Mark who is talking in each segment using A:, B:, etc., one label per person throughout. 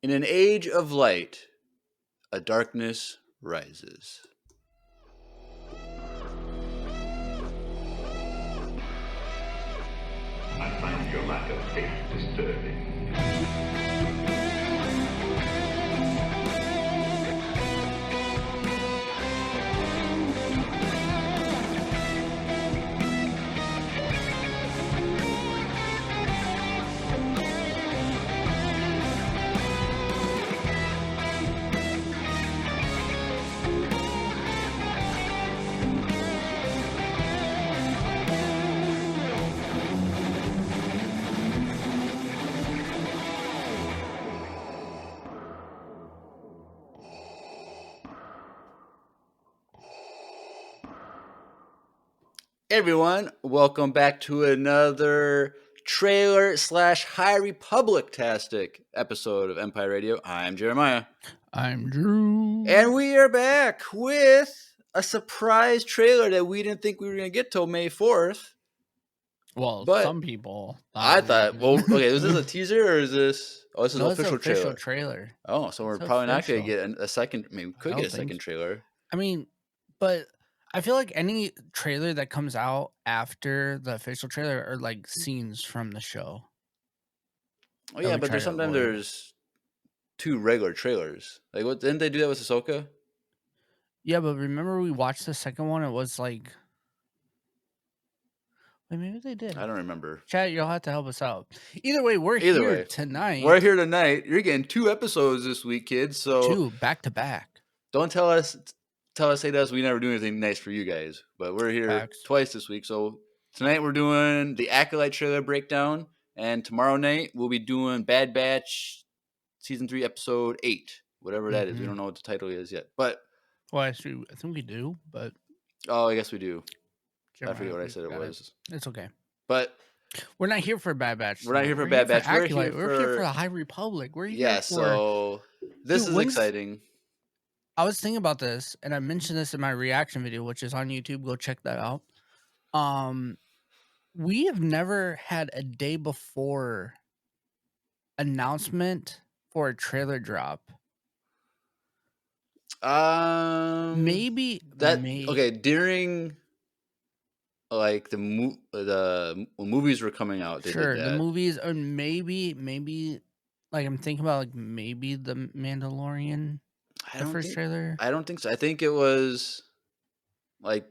A: In an age of light, a darkness rises.
B: I find your lack of faith disturbing.
A: Hey everyone, welcome back to another trailer slash High Republic tastic episode of Empire Radio. I'm Jeremiah.
C: I'm Drew.
A: And we are back with a surprise trailer that we didn't think we were going to get till May 4th.
C: Well,
A: But
C: some people.
A: I thought, okay, is this a teaser or is this? Oh, this is
C: No,
A: an
C: it's
A: official trailer.
C: trailer.
A: Oh, so we're
C: It's
A: probably not going to
C: official.
A: get a second. I mean, we could
C: I
A: get a
C: don't think
A: second trailer.
C: I mean, but I feel like any trailer that comes out after the official trailer are like scenes from the show.
A: Oh yeah, but sometimes there's two regular trailers. Like, what didn't they do that with Ahsoka?
C: Yeah, but remember we watched the second one? It was like, wait, maybe they did.
A: I don't remember.
C: Chat, you'll have to help us out. Either way, we're here tonight.
A: We're here tonight. You're getting 2 episodes this week, kids. So
C: 2 back to back.
A: Don't say to us we never do anything nice for you guys. But we're here twice this week. So tonight we're doing the Acolyte trailer breakdown, and tomorrow night we'll be doing Bad Batch season 3 episode 8, whatever that is. We don't know what the title is yet. But
C: I think we do. But
A: I guess we do.
C: Jeremiah,
A: I forget what I said it was.
C: It's okay.
A: But
C: we're not here for Bad Batch.
A: We're not here for Bad Batch.
C: We're here for the High Republic. We're here for...
A: so this is exciting.
C: I was thinking about this, and I mentioned this in my reaction video, which is on YouTube. Go check that out. We have never had a day before announcement for a trailer drop. Maybe
A: okay, during like the movies were coming out. They did that.
C: The movies, or maybe like I'm thinking about like maybe the Mandalorian, the first trailer.
A: I don't think so. I think it was like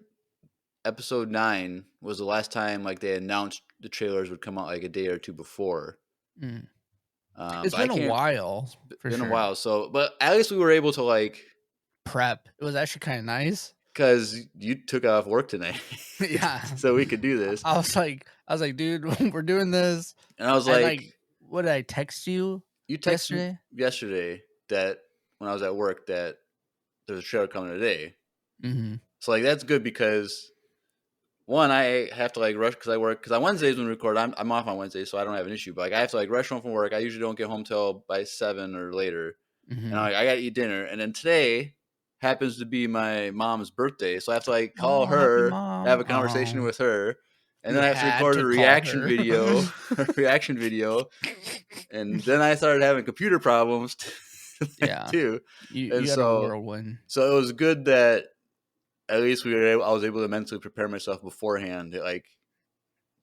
A: episode 9 was the last time like they announced the trailers would come out like a day or two before.
C: It's been a while.
A: A while. So, but at least we were able to like
C: prep. It was actually kind of nice.
A: Because you took off work tonight.
C: Yeah.
A: So we could do this.
C: I was like, dude, we're doing this.
A: And I was like,
C: what did I text you?
A: You texted yesterday that when I was at work that there's a trailer coming today.
C: Mm-hmm.
A: So like that's good because one, I have to like rush because I work because on Wednesdays when we record, I'm off on Wednesdays, so I don't have an issue. But like I have to like rush home from work. I usually don't get home till by 7 or later.
C: Mm-hmm.
A: And I gotta eat dinner. And then today happens to be my mom's birthday, so I have to like call her, have a conversation with her, and then I have to record a reaction video, and then I started having computer problems too.
C: You had a whirlwind.
A: So it was good that at least I was able to mentally prepare myself beforehand to like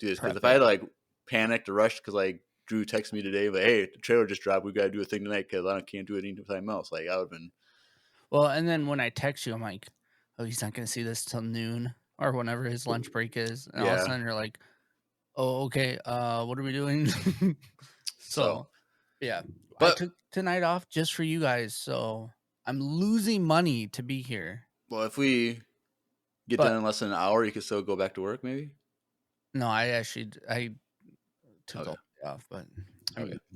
A: do this. Because if I had to like panic or rush, because like Drew texted me today, like, hey, the trailer just dropped, we got to do a thing tonight because I can't do it anytime else. Like I would have been.
C: Well, and then when I text you, I'm like, oh, he's not going to see this till noon or whenever his lunch break is. And all of a sudden you're like, oh, okay, what are we doing? so, yeah. But I took tonight off just for you guys, so I'm losing money to be here.
A: Well, if we get done in less than an hour, you can still go back to work, maybe?
C: No, I took off, but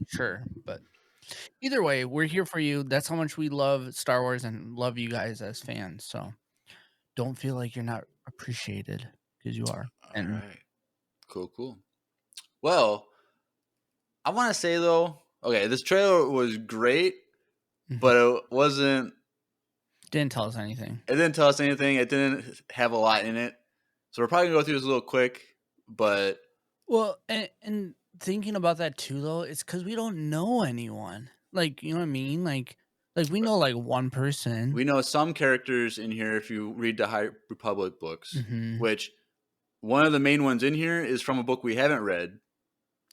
C: sure, but... Either way, we're here for you. That's how much we love Star Wars and love you guys as fans. So don't feel like you're not appreciated because you are.
A: All right. Cool. Well, I want to say though, okay, this trailer was great, but it wasn't.
C: Didn't tell us anything.
A: It didn't tell us anything. It didn't have a lot in it. So we're probably gonna go through this a little quick, but
C: well, and thinking about that too, though, it's because we don't know anyone. Like, you know what I mean? Like we know like one person.
A: We know some characters in here if you read the High Republic books, which one of the main ones in here is from a book we haven't read.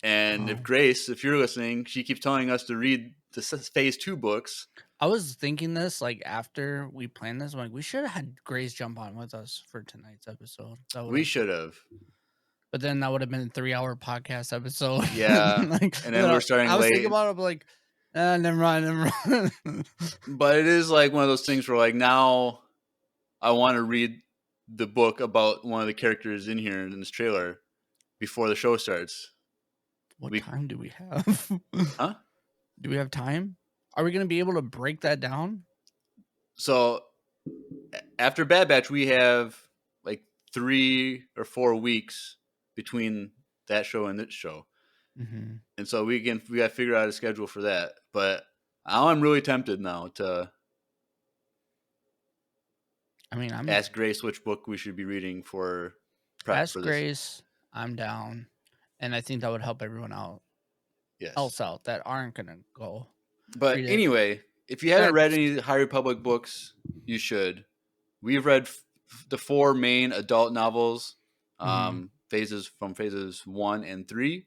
A: And if Grace, if you're listening, she keeps telling us to read the Phase 2 books.
C: I was thinking this like after we planned this, I'm like, we should have had Grace jump on with us for tonight's episode.
A: We should have.
C: But then that would have been a 3-hour podcast episode.
A: Yeah.
C: Like,
A: and then we're starting late.
C: I was thinking about it, like, never mind.
A: But it is like one of those things where like now I want to read the book about one of the characters in here in this trailer before the show starts.
C: What time do we have?
A: Huh?
C: Do we have time? Are we going to be able to break that down?
A: So after Bad Batch, we have like 3 or 4 weeks between that show and this show. And so we got to figure out a schedule for that. But I'm really tempted now to ask Grace which book we should be reading for prep.
C: Ask Grace, I'm down. And I think that would help everyone out.
A: Yes.
C: Else out that aren't going to go.
A: But anyway, if you haven't read any High Republic books, you should. We've read the 4 main adult novels, phases 1 and 3.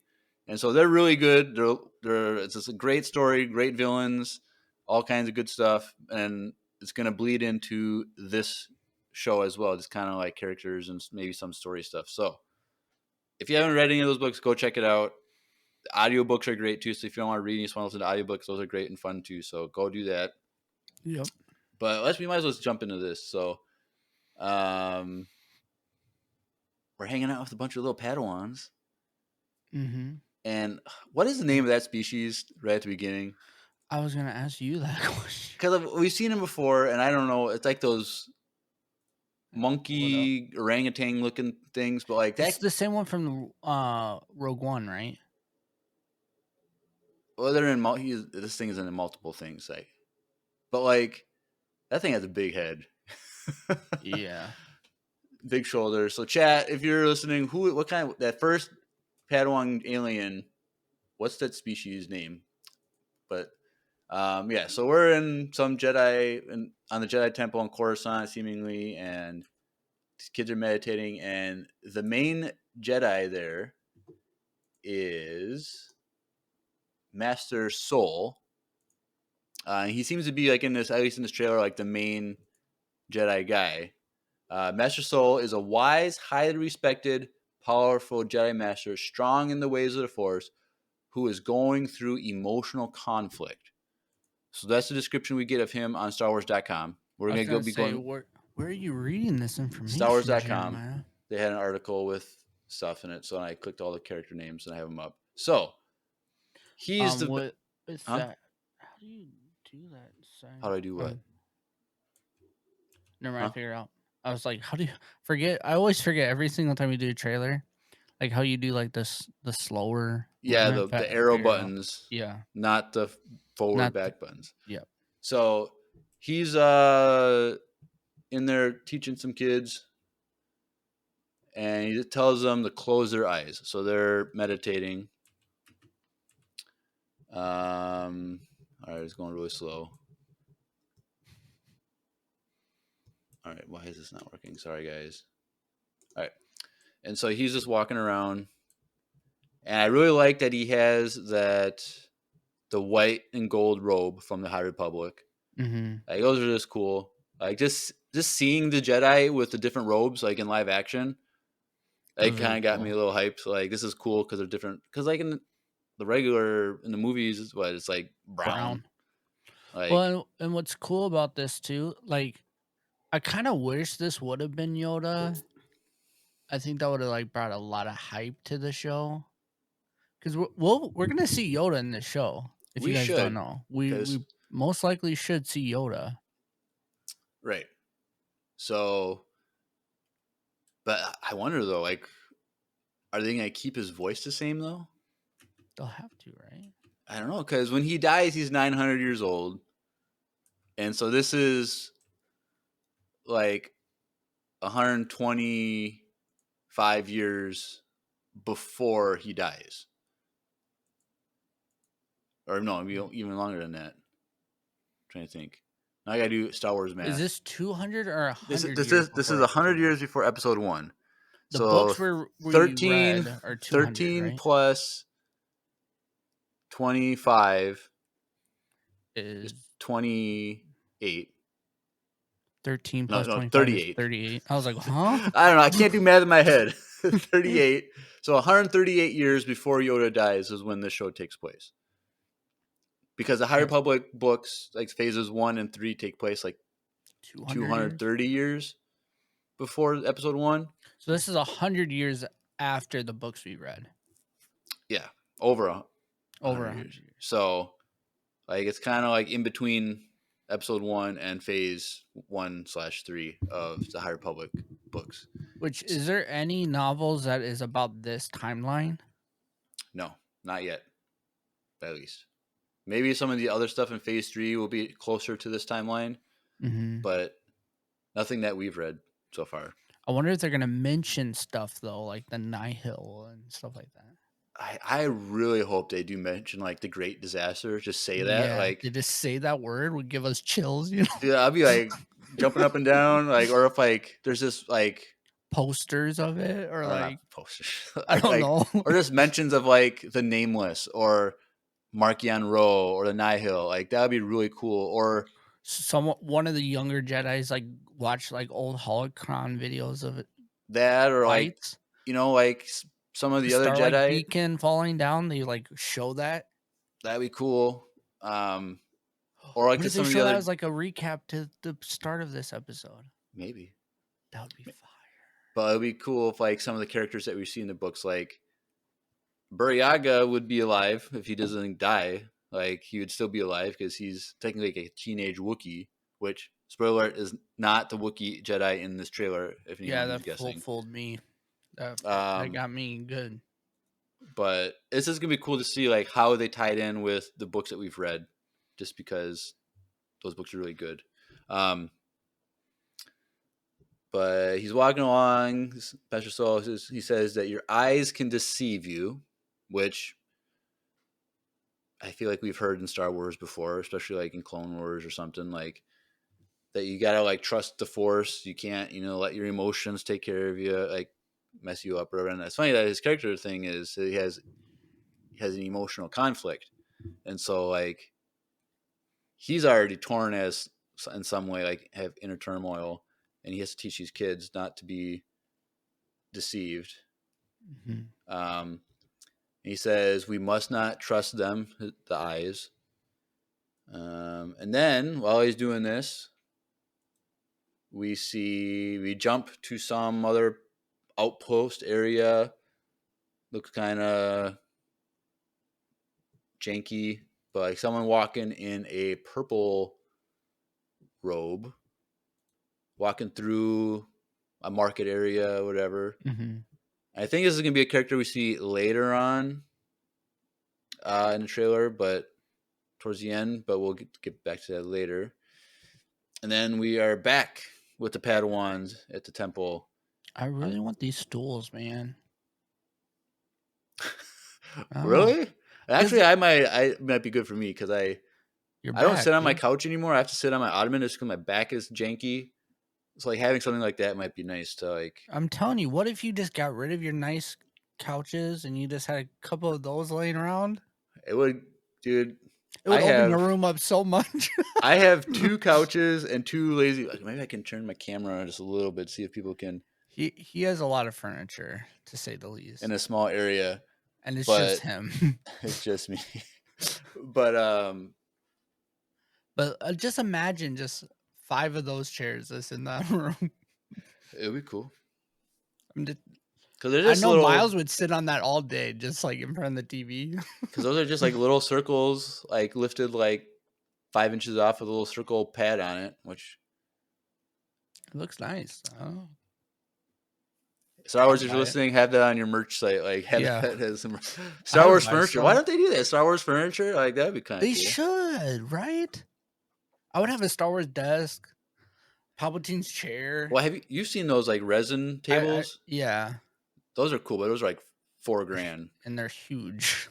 A: And so they're really good. It's just a great story, great villains, all kinds of good stuff. And it's going to bleed into this show as well. Just kind of like characters and maybe some story stuff. So if you haven't read any of those books, go check it out. The audiobooks are great too. So if you don't want to read, you just want to listen to audiobooks, those are great and fun too. So go do that.
C: Yep.
A: But we might as well jump into this. So we're hanging out with a bunch of little Padawans. And what is the name of that species right at the beginning?
C: I was going to ask you that question.
A: Because we've seen them before, and I don't know. It's like those monkey orangutan looking things, but like that's
C: the same one from Rogue One, right?
A: Well, they're in this thing is in multiple things, like, but like that thing has a big head.
C: Yeah. Big
A: shoulders. So chat, if you're listening, what kind of that first Padawan alien, what's that species name? But yeah, so we're in some Jedi on the Jedi Temple in Coruscant, seemingly, and these kids are meditating, and the main Jedi there is Master Soul. He seems to be like at least in this trailer, like the main Jedi guy. Master Soul is a wise, highly respected, powerful Jedi Master, strong in the ways of the Force, who is going through emotional conflict. So that's the description we get of him on StarWars.com. We're going to be going.
C: Where are you reading this information?
A: StarWars.com. They had an article with stuff in it, so I clicked all the character names and I have them up. So he's
C: what is that? How do you do that?
A: How do I do what?
C: Never mind. I figure out. I was like, how do you forget? I always forget every single time you do a trailer, like how you do like the slower.
A: Yeah, the arrow buttons.
C: Yeah,
A: not the forward back buttons.
C: Yeah.
A: So he's in there teaching some kids, and he tells them to close their eyes. So they're meditating. All right, it's going really slow. All right, why is this not working? Sorry, guys. All right, and so he's just walking around, and I really like that he has the white and gold robe from the High Republic. Like, those are just cool. Like just seeing the Jedi with the different robes, like in live action, it kind of got me a little hyped. Like, this is cool because they're different. Because like in the movies, it's like brown. Like,
C: well, and what's cool about this too, like, I kind of wish this would have been Yoda. I think that would have like brought a lot of hype to the show. Because we're gonna see Yoda in this show. If you guys don't know, we most likely should see Yoda.
A: Right. So, but I wonder though, like, are they gonna keep his voice the same though?
C: They'll have to, right?
A: I don't know, because when he dies, he's 900 years old, and so this is like 125 years before he dies. Or no, even longer than that. I'm trying to think. Now I gotta do Star Wars math.
C: Is this 200 or 100
A: This
C: years?
A: This is 100 years before Episode 1.
C: The
A: So
C: books we read are 200,
A: 13
C: right?
A: plus 25
C: is
A: 28.
C: 13 plus 25
A: 38.
C: is 38. I was like, huh?
A: I don't know. I can't do math in my head. 38. So 138 years before Yoda dies is when this show takes place. Because the High Republic books, like phases 1 and 3, take place like 230 years before Episode 1.
C: So this is 100 years after the books we read.
A: Yeah, over
C: 100
A: years. So, like, it's kind of like in between Episode 1 and Phase 1/3 of the High Republic books.
C: Which, is there any novels that is about this timeline?
A: No, not yet. At least. Maybe some of the other stuff in Phase 3 will be closer to this timeline, but nothing that we've read so far.
C: I wonder if they're going to mention stuff, though, like the Nihil and stuff like that.
A: I really hope they do mention like the Great Disaster. Just say that.
C: Yeah,
A: like
C: they just say that word would give us chills, you know?
A: Dude, I'll be like jumping up and down, like, or if like there's this like
C: posters of it, or like
A: posters.
C: I don't know.
A: Or just mentions of like the Nameless or Markian Ro or the Nihil. Like that would be really cool. Or
C: one of the younger Jedis like watch like old holocron videos of it.
A: That or like like some of the other
C: Starlight
A: Jedi
C: beacon falling down, they like show that.
A: That'd be cool. Or like
C: some of the other... that as like a recap to the start of this episode.
A: Maybe
C: that would be fire.
A: But it'd be cool if like some of the characters that we see in the books, like Buryaga would be alive if he doesn't die. Like he would still be alive because he's technically like a teenage Wookiee, which spoiler alert is not the Wookiee Jedi in this trailer. If anyone's guessing,
C: that fooled me. That got me good.
A: But it's just gonna be cool to see like how they tied in with the books that we've read, just because those books are really good. But he's walking along. Pastor Saul he says that your eyes can deceive you, which I feel like we've heard in Star Wars before, especially like in Clone Wars or something, like that you gotta like trust the Force. You can't, let your emotions take care of you, like mess you up or whatever. And it's funny that his character thing is he has an emotional conflict, and so like he's already torn as in some way, like have inner turmoil, and he has to teach these kids not to be deceived. He says we must not trust them, the eyes. And then while he's doing this, we jump to some other outpost area. Looks kind of janky, but like someone walking in a purple robe, walking through a market area, whatever. I think this is going to be a character we see later on in the trailer, but towards the end, but we'll get back to that later. And then we are back with the Padawans at the temple.
C: I really want these stools, man.
A: Really? Actually, I might be good for me because I don't sit on my couch anymore. I have to sit on my ottoman just because my back is janky. So like having something like that might be nice to like.
C: I'm telling you, what if you just got rid of your nice couches and you just had a couple of those laying around?
A: It would, dude.
C: It would open the room up so much.
A: I have 2 couches and 2 lazy. Maybe I can turn my camera on just a little bit, see if people can.
C: He has a lot of furniture, to say the least,
A: in a small area,
C: and it's just him.
A: It's just me. But
C: just imagine just 5 of those chairs that's in that room.
A: It'd be cool.
C: Because I know Miles would sit on that all day, just like in front of the TV.
A: Because those are just like little circles, like lifted like 5 inches off with a little circle pad on it, which
C: it looks nice. Oh.
A: Star Wars, if you're listening, have that on your merch site. Like, have that as some Star Wars furniture. Why don't they do that? Star Wars furniture, like that'd be kind of.
C: They should, right? I would have a Star Wars desk, Palpatine's chair.
A: Well, you've seen those like resin tables?
C: Yeah.
A: Those are cool, but those are like $4,000.
C: And they're huge.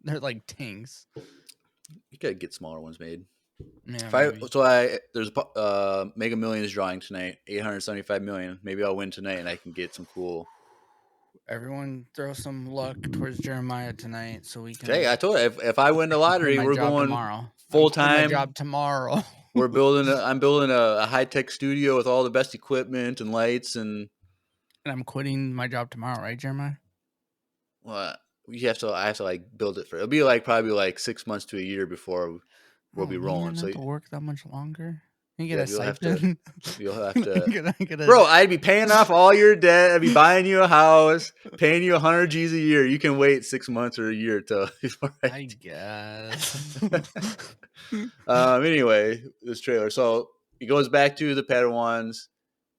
C: They're like tanks.
A: You gotta get smaller ones made.
C: Yeah,
A: There's Mega Millions drawing tonight, 875 million. Maybe I'll win tonight and I can get some cool.
C: Everyone throw some luck towards Jeremiah tonight so we can.
A: Hey, I told you if I win the lottery, we're going
C: tomorrow.
A: full time.
C: My job tomorrow.
A: I'm building a high tech studio with all the best equipment and lights and
C: I'm quitting my job tomorrow, right, Jeremiah?
A: Well, I have to like build it for. It'll be like probably like 6 months to a year before we'll be rolling. So
C: to work that much longer. You get
A: yeah,
C: a stipend.
A: You'll have to. Bro, I'd be paying off all your debt. I'd be buying you a house, paying you 100 G's a year. You can wait 6 months or a year till before
C: I guess.
A: Anyway, this trailer. So he goes back to the Padawans,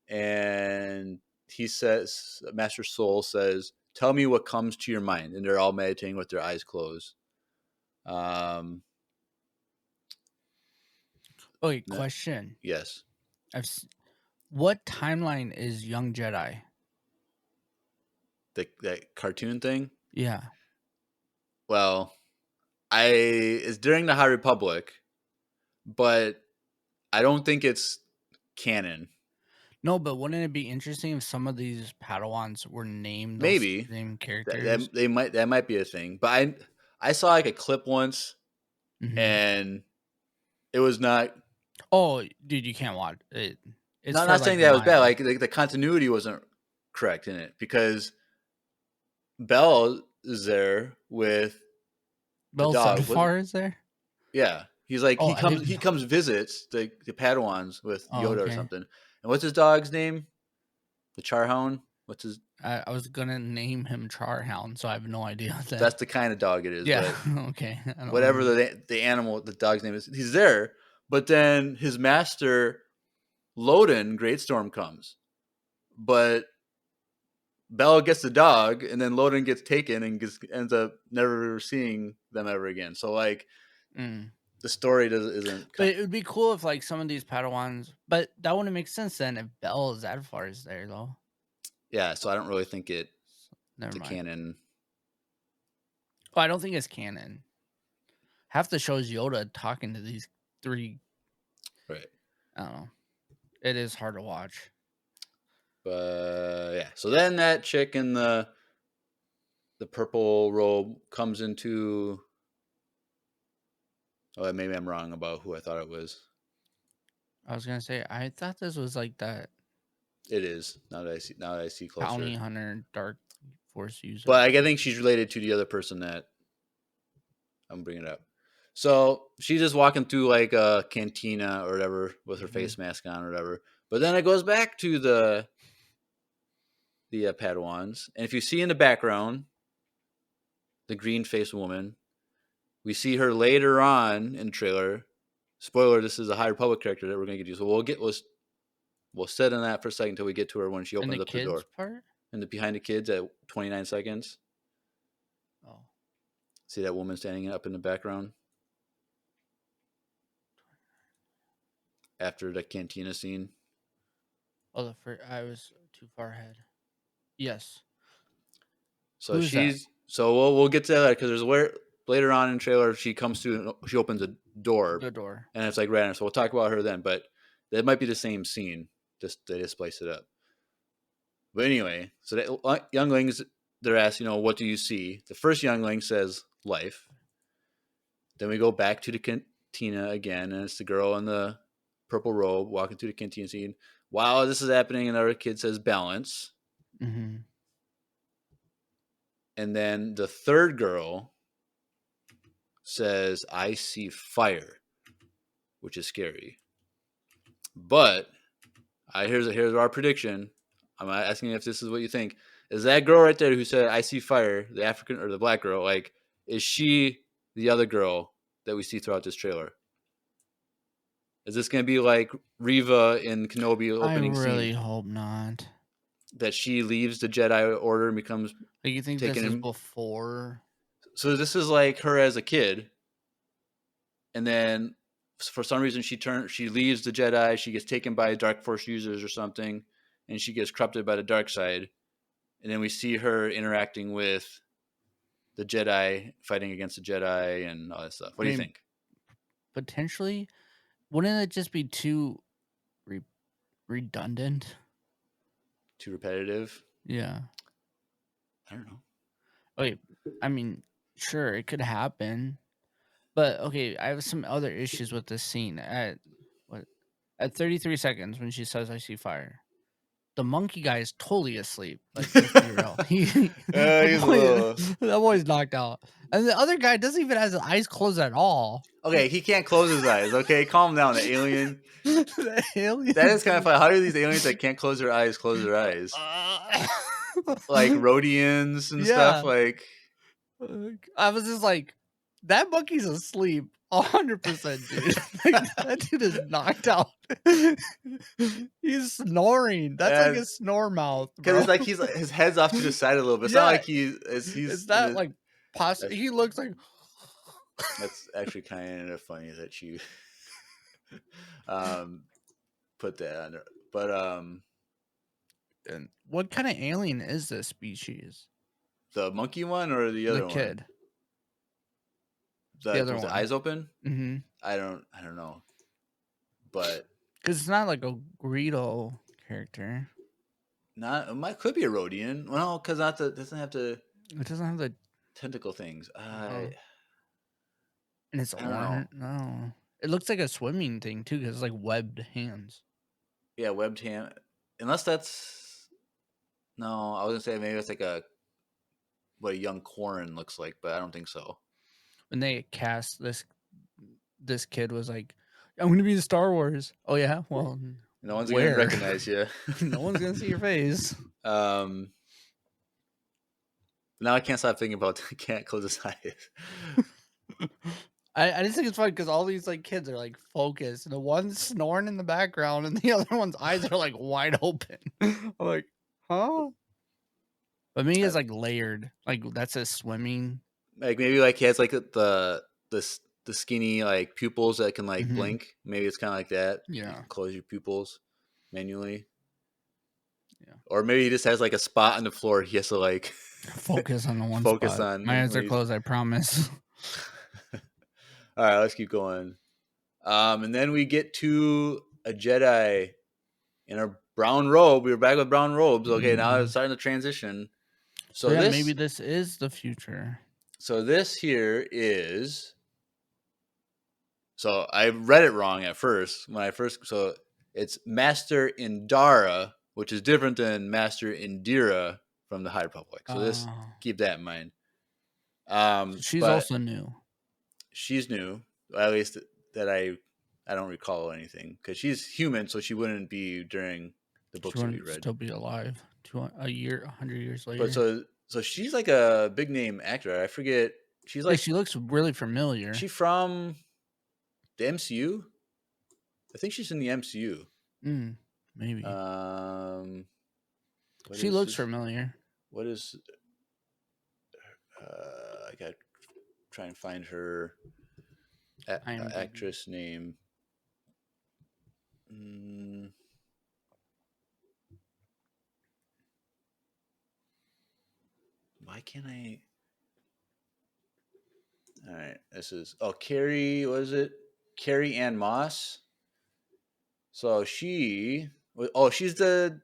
A: and he says, Master Soul says, "Tell me what comes to your mind," and they're all meditating with their eyes closed.
C: Wait, question.
A: Yes.
C: What timeline is Young Jedi?
A: That cartoon thing?
C: Yeah.
A: Well, it's during the High Republic, but I don't think it's canon.
C: No, but wouldn't it be interesting if some of these Padawans were named
A: maybe
C: same characters?
A: That might be a thing. But I saw like a clip once, and it was not.
C: Oh, dude, you can't watch it.
A: It's not saying that was bad. Like the continuity wasn't correct in it because Bell is there with
C: Bell
A: the dog.
C: Sunfar is there?
A: Yeah, he's like he comes visits the Padawans with Yoda or something. And what's his dog's name? The Charhound. What's his?
C: I was gonna name him Charhound, so I have no idea.
A: That's the kind of dog it is.
C: Yeah. Okay.
A: Whatever the animal, the dog's name is, he's there. But then his master, Loden, Greatstorm comes, but Bell gets the dog, and then Loden gets taken and ends up never seeing them ever again. So like, the story isn't.
C: But it would be cool if like some of these Padawans, but that wouldn't make sense then if Bell Zadfar is there though.
A: Yeah, so I don't really think it's canon.
C: Oh, I don't think it's canon. Half the show's Yoda talking to these three.
A: Right.
C: I don't know. It is hard to watch.
A: But yeah, so then that chick in the purple robe comes into. Oh, maybe I'm wrong about who I thought it was.
C: I was gonna say I thought this was like that.
A: It is now that I see closer.
C: Bounty hunter, dark force user.
A: But I think she's related to the other person that I'm bringing up. So she's just walking through like a cantina or whatever with her face mask on or whatever. But then it goes back to the Padawans, and if you see in the background the green-faced woman, we see her later on in the trailer. Spoiler: this is a High Republic character that we're gonna get to. So we'll sit on that for a second until we get to her when she opens up the door.
C: Part?
A: And the behind the kids at 29 seconds.
C: Oh.
A: See that woman standing up in the background? After the cantina scene.
C: Oh, I was too far ahead. Yes.
A: So we'll get to that because there's later on in the trailer she opens a door.
C: The door.
A: And it's like random. So we'll talk about her then, but that might be the same scene. Just they just spice it up. But anyway, so the younglings, they're asked, what do you see? The first youngling says life. Then we go back to the cantina again, and it's the girl in the purple robe walking through the cantina scene. While this is happening, another kid says balance.
C: Mm-hmm.
A: And then the third girl says, I see fire, which is scary. But here's our prediction. I'm asking if this is what you think. Is that girl right there who said, I see fire, the African or the black girl, like, is she the other girl that we see throughout this trailer? Is this going to be like Reva in Kenobi opening scene?
C: I really hope not.
A: That she leaves the Jedi Order and becomes...
C: You think this is before?
A: So this is like her as a kid. And then for some reason she leaves the Jedi. She gets taken by Dark Force users or something. And she gets corrupted by the dark side. And then we see her interacting with the Jedi, fighting against the Jedi and all that stuff. What do you think?
C: potentially, wouldn't it just be too redundant?
A: Too repetitive?
C: Yeah.
A: I don't know.
C: Okay, I mean, sure, it could happen, but okay, I have some other issues with this scene. At 33 seconds when she says, "I see fire," the monkey guy is totally asleep. Like, let's be real, that boy's knocked out, and the other guy doesn't even have his eyes closed at all.
A: Okay, he can't close his eyes. Okay, calm down, the alien.
C: The alien.
A: That is kind of funny. How do these aliens that can't close their eyes close their eyes? Like Rhodians and stuff. Like,
C: I was just like, that monkey's asleep 100%, dude. Like, that dude is knocked out. He's snoring. That's like a snore mouth,
A: because it's like his head's off to the side a little bit. It's not like he's
C: it's not like possible. He looks like.
A: That's actually kind of funny that you put that on there. But
C: and what kind of alien is this species?
A: The monkey one or the other one?
C: The kid.
A: The other one. The eyes open?
C: Mm-hmm.
A: I don't know. But
C: because it's not like a Greedo character.
A: It could be a Rhodian. Well, because it doesn't have the tentacle things.
C: And it's orange. No, it looks like a swimming thing too, because it's like webbed hands.
A: Yeah, webbed hand. Unless that's no, I was gonna say maybe it's like what a young Quarren looks like, but I don't think so.
C: When they cast this kid was like, "I'm gonna be in Star Wars." Oh yeah, well,
A: no one's gonna recognize you.
C: No one's gonna see your face.
A: Now I can't stop thinking about I can't close his eyes.
C: I just think it's funny because all these like kids are like focused. The one's snoring in the background, and the other one's eyes are like wide open. I'm like, huh? But maybe it's like layered. Like that's a swimming.
A: Like maybe like he has like the skinny like pupils that can like blink. Maybe it's kind of like that.
C: Yeah.
A: You can close your pupils manually.
C: Yeah.
A: Or maybe he just has like a spot on the floor he has to like
C: focus on the one spot. My eyes are closed, I promise.
A: All right, let's keep going. And then we get to a Jedi in a brown robe. We were back with brown robes. Okay, now it's starting to transition. So
C: yeah, maybe this is the future.
A: So this here is. So I read it wrong at first. So it's Master Indara, which is different than Master Indira from the High Republic. So keep that in mind.
C: She's also new.
A: She's new, at least that I don't recall anything because she's human, so she wouldn't be during the books we read.
C: Still be alive 100 years later.
A: But so she's like a big name actor. I forget. She's like
C: she looks really familiar.
A: Is she from the MCU? I think she's in the MCU.
C: Maybe. She looks familiar.
A: What is? I got to try and find her actress name. Why can't I? All right, this is Carrie. What is it? Carrie Ann Moss. So she's the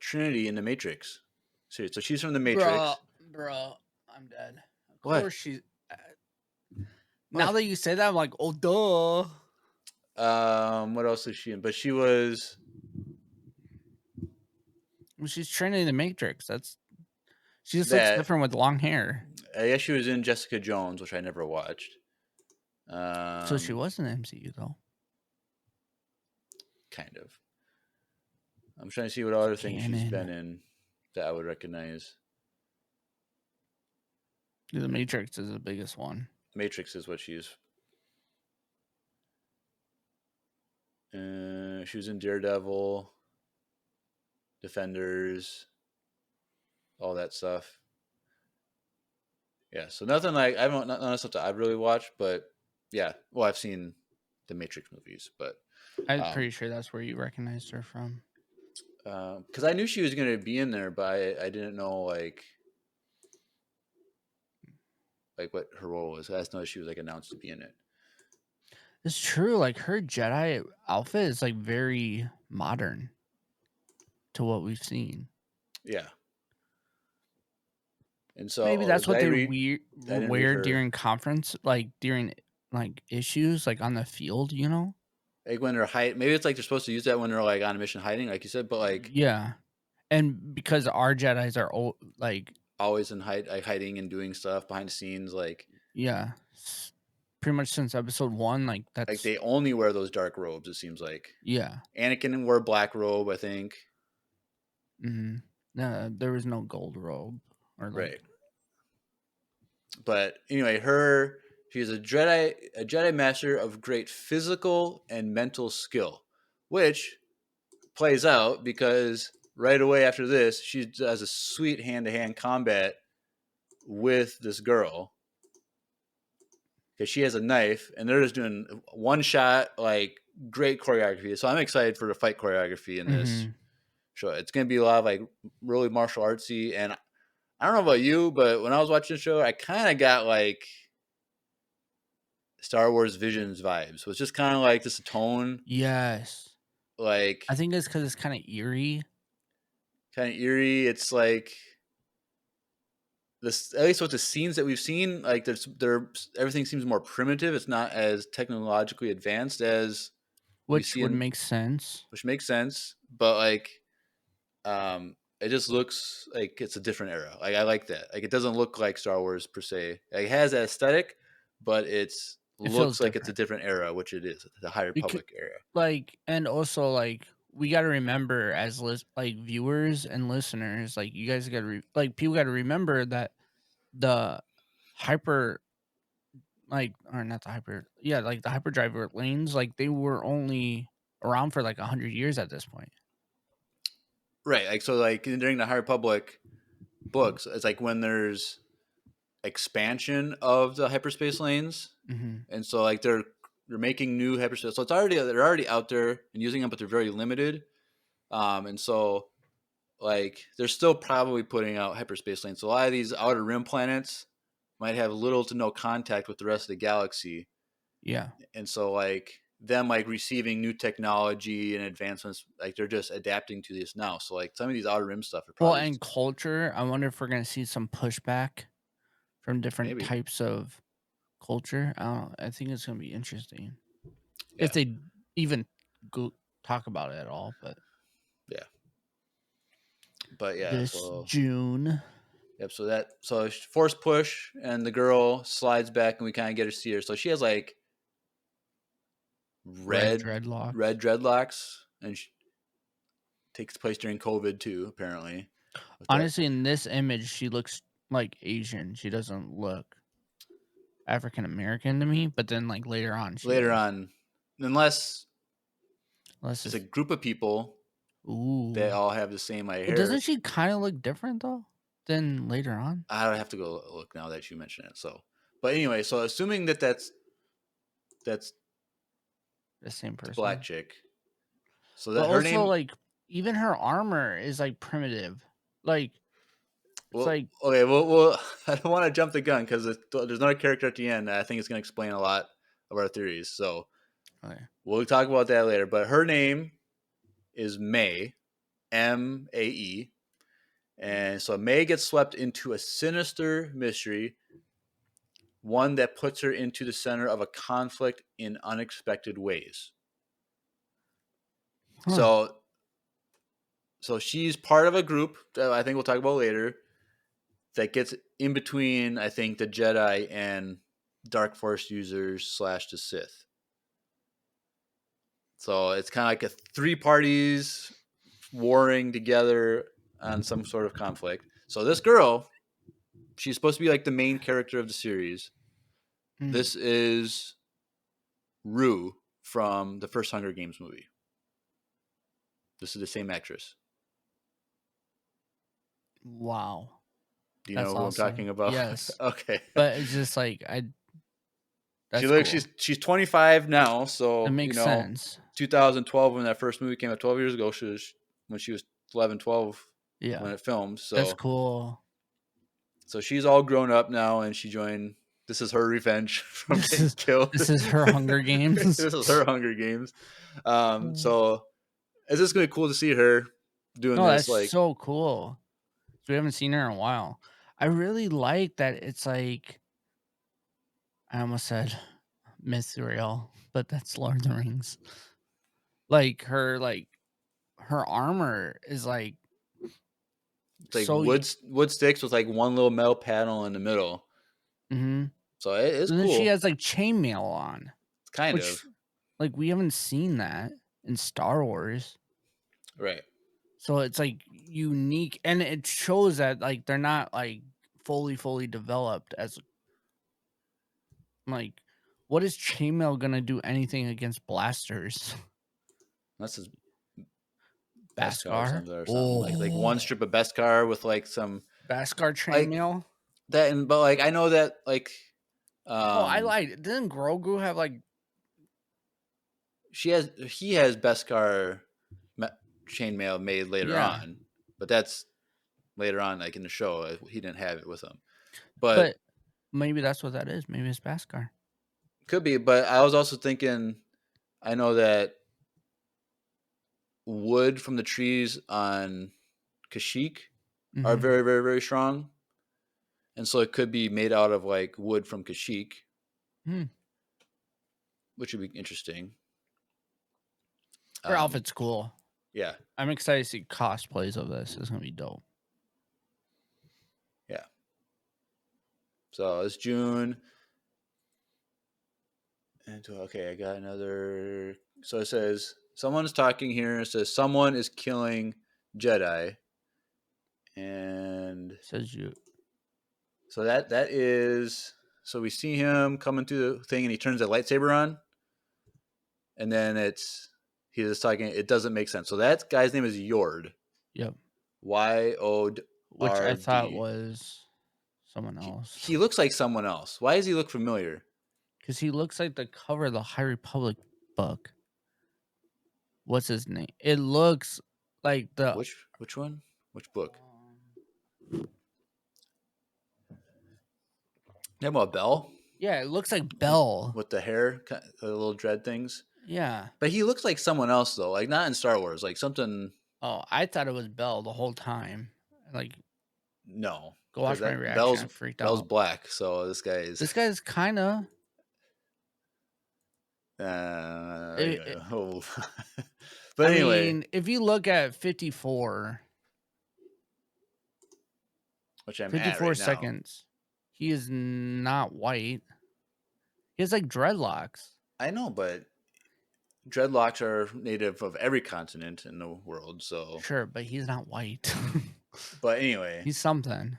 A: Trinity in the Matrix. So she's from the Matrix.
C: Bro, I'm dead. Of
A: course
C: she's. Now that you say that, I'm like, oh, duh.
A: What else is she in? But she was.
C: Well, she's Trinity in the Matrix. She just looks different with long hair.
A: I guess she was in Jessica Jones, which I never watched.
C: So she was in the MCU, though.
A: Kind of. I'm trying to see what other things she's been in that I would recognize.
C: The Matrix is the biggest one.
A: Matrix is what she's. She was in Daredevil, Defenders, all that stuff. Yeah, so nothing like none of stuff that I've really watched, but yeah, well, I've seen the Matrix movies, but
C: I'm pretty sure that's where you recognized her from.
A: Because I knew she was going to be in there, but I didn't know like like what her role was. I just know she was like announced to be in it.
C: It's true. Like her Jedi outfit is like very modern to what we've seen.
A: Yeah. And so
C: Maybe that's what
A: I
C: they
A: didn't read
C: wear
A: her.
C: during conference, like during like issues, like on the field. You know?
A: Like when they're hiding, maybe it's like they're supposed to use that when they're like on a mission hiding, like you said, but like
C: Yeah, and because our Jedi's are old, like
A: always in hiding and doing stuff behind the scenes, like
C: yeah, pretty much since episode 1, like
A: they only wear those dark robes. It seems like
C: yeah.
A: Anakin wore a black robe, I think.
C: Mm-hmm. There was no gold robe or like
A: Right. But anyway, she's a Jedi master of great physical and mental skill, which plays out because right away after this, she does a sweet hand-to-hand combat with this girl because she has a knife, and they're just doing one shot, like great choreography. So I'm excited for the fight choreography in this show. It's going to be a lot of like really martial artsy, and I don't know about you, but when I was watching the show, I kind of got like Star Wars Visions vibes. So it's just kind of like this tone,
C: yes.
A: like
C: I think it's because it's kind of eerie.
A: kind of eerie. It's like this, at least with the scenes that we've seen, like everything seems more primitive. It's not as technologically advanced as we
C: Which
A: see
C: would make sense.
A: which makes sense. But like, it just looks like it's a different era. Like I like that. Like it doesn't look like Star Wars per se. Like, it has that aesthetic, but
C: It feels
A: looks like it's a
C: different.
A: different era, which it is, the High Republic era.
C: Like, and also like we got to remember as like viewers and listeners, like you guys got to like people got to remember that the hyper like or not the hyper yeah like the hyperdrive lanes, like they were only around for like 100 years at this point.
A: Right. Like so like during the High Republic books, it's like when there's expansion of the hyperspace lanes. And so like they're making new hyperspace. So they're already out there and using them, but they're very limited. And so like they're still probably putting out hyperspace lanes. So a lot of these outer rim planets might have little to no contact with the rest of the galaxy.
C: Yeah.
A: And so like them like receiving new technology and advancements, like they're just adapting to this now. So like some of these outer rim stuff are
C: Well,
A: probably
C: and culture, I wonder if we're going to see some pushback from different
A: maybe.
C: types of culture. I think it's going to be interesting.
A: Yeah.
C: If they even go talk about it at all, but
A: yeah. But yeah,
C: this
A: so
C: June.
A: Yep. So force push, and the girl slides back, and we kind of get to see her. So she has like red dreadlocks, and she takes place during COVID too, apparently.
C: Honestly, in this image, she looks like Asian. She doesn't look African American to me. But then, like later on,
A: unless
C: it's
A: a group of people that all have the same like hair.
C: Doesn't she kind of look different though than later on?
A: I would have to go look now that you mention it. So, but anyway, so assuming that's
C: the same person,
A: the black chick. So
C: that
A: her
C: also
A: name,
C: like even her armor is like primitive, like it's like
A: okay. Well, I don't want to jump the gun because there's another character at the end that I think is going to explain a lot of our theories. So we'll talk about that later. But her name is May, Mae, and so May gets swept into a sinister mystery, one that puts her into the center of a conflict in unexpected ways. So she's part of a group that I think we'll talk about later that gets in between, I think, the Jedi and Dark Force users / the Sith. So it's kind of like a 3 parties warring together on some sort of conflict. So this girl, she's supposed to be like the main character of the series. This is Rue from the first Hunger Games movie. This is the same actress.
C: Wow.
A: Do you know who I'm talking about?
C: Yes.
A: Okay.
C: But it's just like
A: she's 25 now, so
C: it makes sense.
A: 2012 when that first movie came out, 12 years ago, when she was 11, 12 when it filmed. So
C: that's cool.
A: So she's all grown up now, and she joined This is her revenge from getting killed.
C: This is her Hunger Games.
A: This is her Hunger Games. So it's just gonna be cool to see her doing
C: No,
A: this.
C: that's
A: Like,
C: so cool. We haven't seen her in a while. I really like that it's like I almost said Mithril, but that's Lord of the Rings. Like her armor is like
A: it's like
C: so.
A: wood sticks with like one little metal panel in the middle.
C: Mm-hmm.
A: So it is
C: And then she
A: cool.
C: has like chainmail on,
A: It's kind
C: which
A: of
C: like we haven't seen that in Star Wars.
A: right.
C: So it's like unique, and it shows that like they're not like fully developed as like what is chainmail gonna do anything against blasters?
A: That's his Beskar or
C: Beskar?
A: something like
C: Oh,
A: one strip of Beskar with like some
C: Beskar
A: like
C: chainmail?
A: that. And but like I know that like
C: Oh, I
A: um
C: lied. Didn't Grogu have like
A: he has Beskar chainmail made later
C: yeah,
A: on, but that's later on like in the show. He didn't have it with him, but
C: but maybe that's what that is. Maybe it's Beskar.
A: could be. But I was also thinking, I know that wood from the trees on Kashyyyk are
C: Mm-hmm.
A: very, very, very strong, and so it could be made out of like wood from Kashyyyk,
C: Hmm.
A: which would be interesting.
C: Her outfit's cool.
A: Yeah,
C: I'm excited to see cosplays of this. It's gonna be dope.
A: yeah. So it's June. And okay, I got another. So it says someone's talking here. It says someone is killing Jedi, and
C: Says you.
A: so that is. So we see him coming through the thing, and he turns the lightsaber on, and then he's just talking. It doesn't make sense. So that guy's name is Yord.
C: Yep.
A: Yod.
C: Which I thought was someone else.
A: He looks like someone else. Why does he look familiar?
C: Because he looks like the cover of the High Republic book. What's his name? It looks like the
A: Which one? Which book? Name about Bell?
C: yeah, it looks like Bell.
A: With the hair, the little dread things.
C: Yeah.
A: But he looks like someone else though, like not in Star Wars, like something.
C: Oh, I thought it was Bell the whole time. Like,
A: No,
C: go
A: because
C: watch my
A: that
C: reaction. I freaked
A: Bell's
C: out.
A: black, so this guy is.
C: This guy's kind of.
A: Anyway, oh. But
C: I
A: anyway,
C: mean, if you look at 54,
A: which I'm at
C: 54
A: right now.
C: seconds, he is not white. He has like dreadlocks.
A: I know, but dreadlocks are native of every continent in the world, so
C: Sure, but he's not white.
A: But anyway,
C: He's something.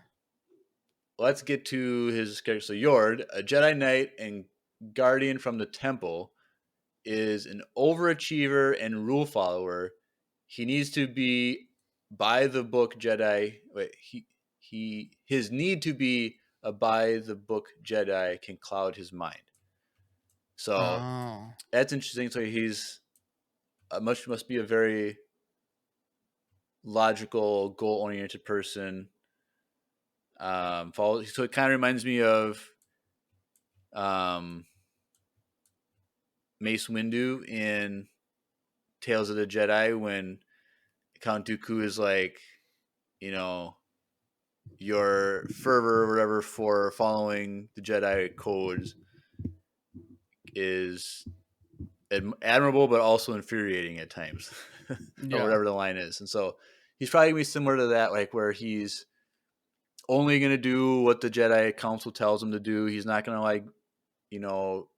A: let's get to his character. So Yord, a Jedi Knight and guardian from the temple, is an overachiever and rule follower. He needs to be by the book Jedi. Wait, his need to be a by the book Jedi can cloud his mind. So that's interesting. So he's must be a very logical, goal oriented person. So it kind of reminds me of Mace Windu in Tales of the Jedi when Count Dooku is like, you know, your fervor or whatever for following the Jedi codes is admirable, but also infuriating at times, or whatever the line is. And so he's probably gonna be similar to that, like where he's only gonna do what the Jedi Council tells him to do. He's not gonna like, you know,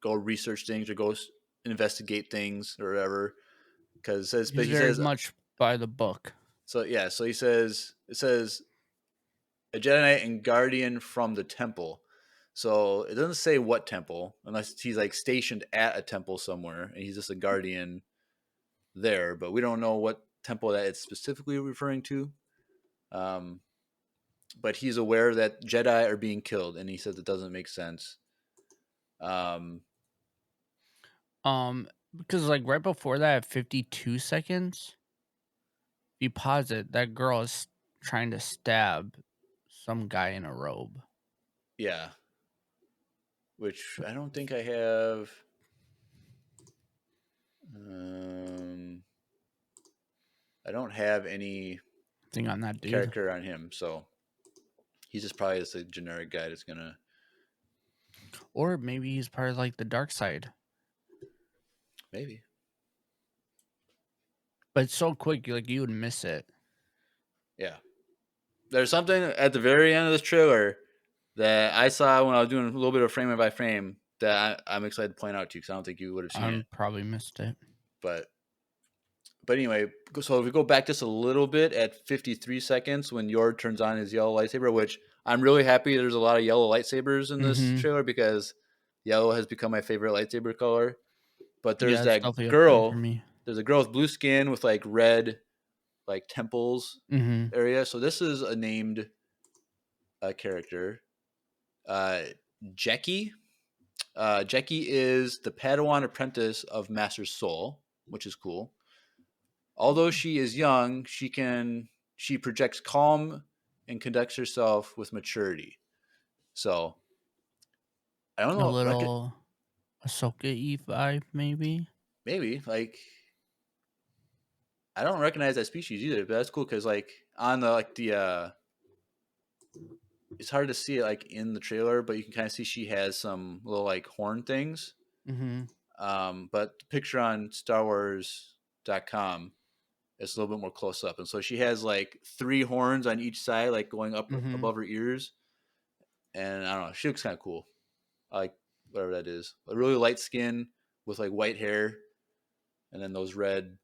A: go research things or go investigate things or whatever. Because he says
C: much by the book.
A: So yeah, so it says a Jedi Knight and guardian from the temple. So it doesn't say what temple, unless he's like stationed at a temple somewhere, and he's just a guardian there. But we don't know what temple that it's specifically referring to. But he's aware that Jedi are being killed, and he says it doesn't make sense.
C: Because like right before that, at 52 seconds, if you pause it, that girl is trying to stab some guy in a robe.
A: Yeah. Which I don't think I have. I don't have any
C: thing on that dude.
A: Character on him, so he's just probably just a generic guy that's gonna.
C: Or maybe he's part of like the dark side.
A: Maybe.
C: But it's so quick, like you would miss it.
A: Yeah. There's something at the very end of this trailer that I saw when I was doing a little bit of frame by frame that I'm excited to point out to you because I don't think you would have seen it.
C: Probably missed it.
A: But anyway, so if we go back just a little bit at 53 seconds when Yord turns on his yellow lightsaber, which I'm really happy there's a lot of yellow lightsabers in this trailer because yellow has become my favorite lightsaber color. But there's that girl. There's a girl with blue skin with like red, like temples area. So this is a named character. Jeki. Jeki is the Padawan apprentice of Master Soul, which is cool. Although she is young, she projects calm and conducts herself with maturity. So I don't know.
C: A little Ahsoka vibe, maybe.
A: Maybe like I don't recognize that species either, but that's cool because like on the it's hard to see it like in the trailer, but you can kind of see she has some little like horn things. But the picture on StarWars.com is a little bit more close up, and so she has like 3 horns on each side, like going up above her ears, and I don't know, she looks kind of cool. I like whatever that is. A really light skin with like white hair, and then those red,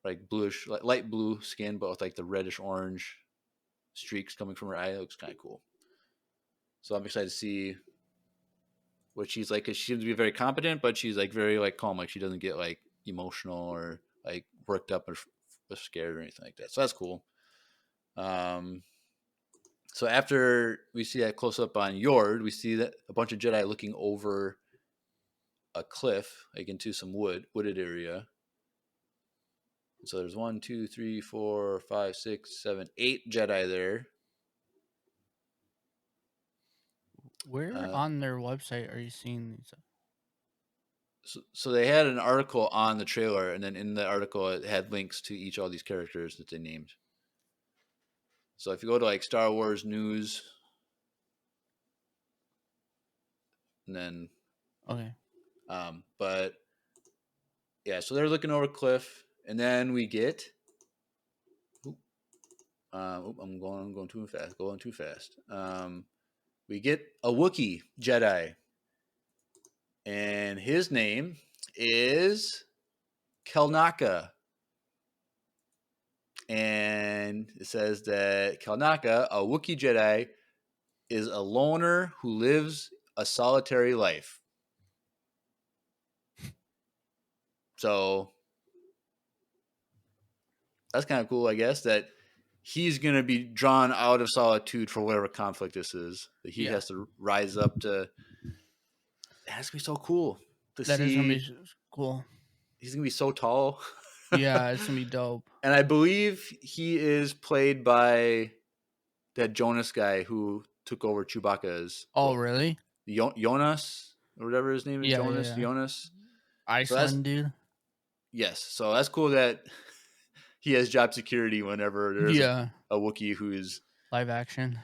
A: like bluish, light blue skin, but with like the reddish orange streaks coming from her eye. It looks kind of cool. So I'm excited to see what she's like, because she seems to be very competent, but she's like very like calm. Like she doesn't get like emotional or like worked up or scared or anything like that. So that's cool. So after we see that close up on Yord, we see that a bunch of Jedi looking over a cliff, like into some wooded area. So there's 1, 2, 3, 4, 5, 6, 7, 8 Jedi there.
C: Where on their website are you seeing these?
A: So they had an article on the trailer, and then in the article it had links to each of these characters that they named. So if you go to like Star Wars News, and then but yeah, so they're looking over a cliff, and then we get. I'm going too fast. We get a Wookiee Jedi, and his name is Kelnaka. And it says that Kelnaka, a Wookiee Jedi, is a loner who lives a solitary life. So that's kind of cool, I guess, that he's going to be drawn out of solitude for whatever conflict this is. That he has to rise up to. It has to be so cool to see. That is going to be
C: cool.
A: He's going to be so tall.
C: Yeah, it's going to be dope.
A: And I believe he is played by that Jonas guy who took over Chewbacca's.
C: Oh, really?
A: Jonas, or whatever his name is. Jonas.
C: Iceland dude.
A: Yes. So that's cool that he has job security whenever there's a Wookiee who is
C: live action.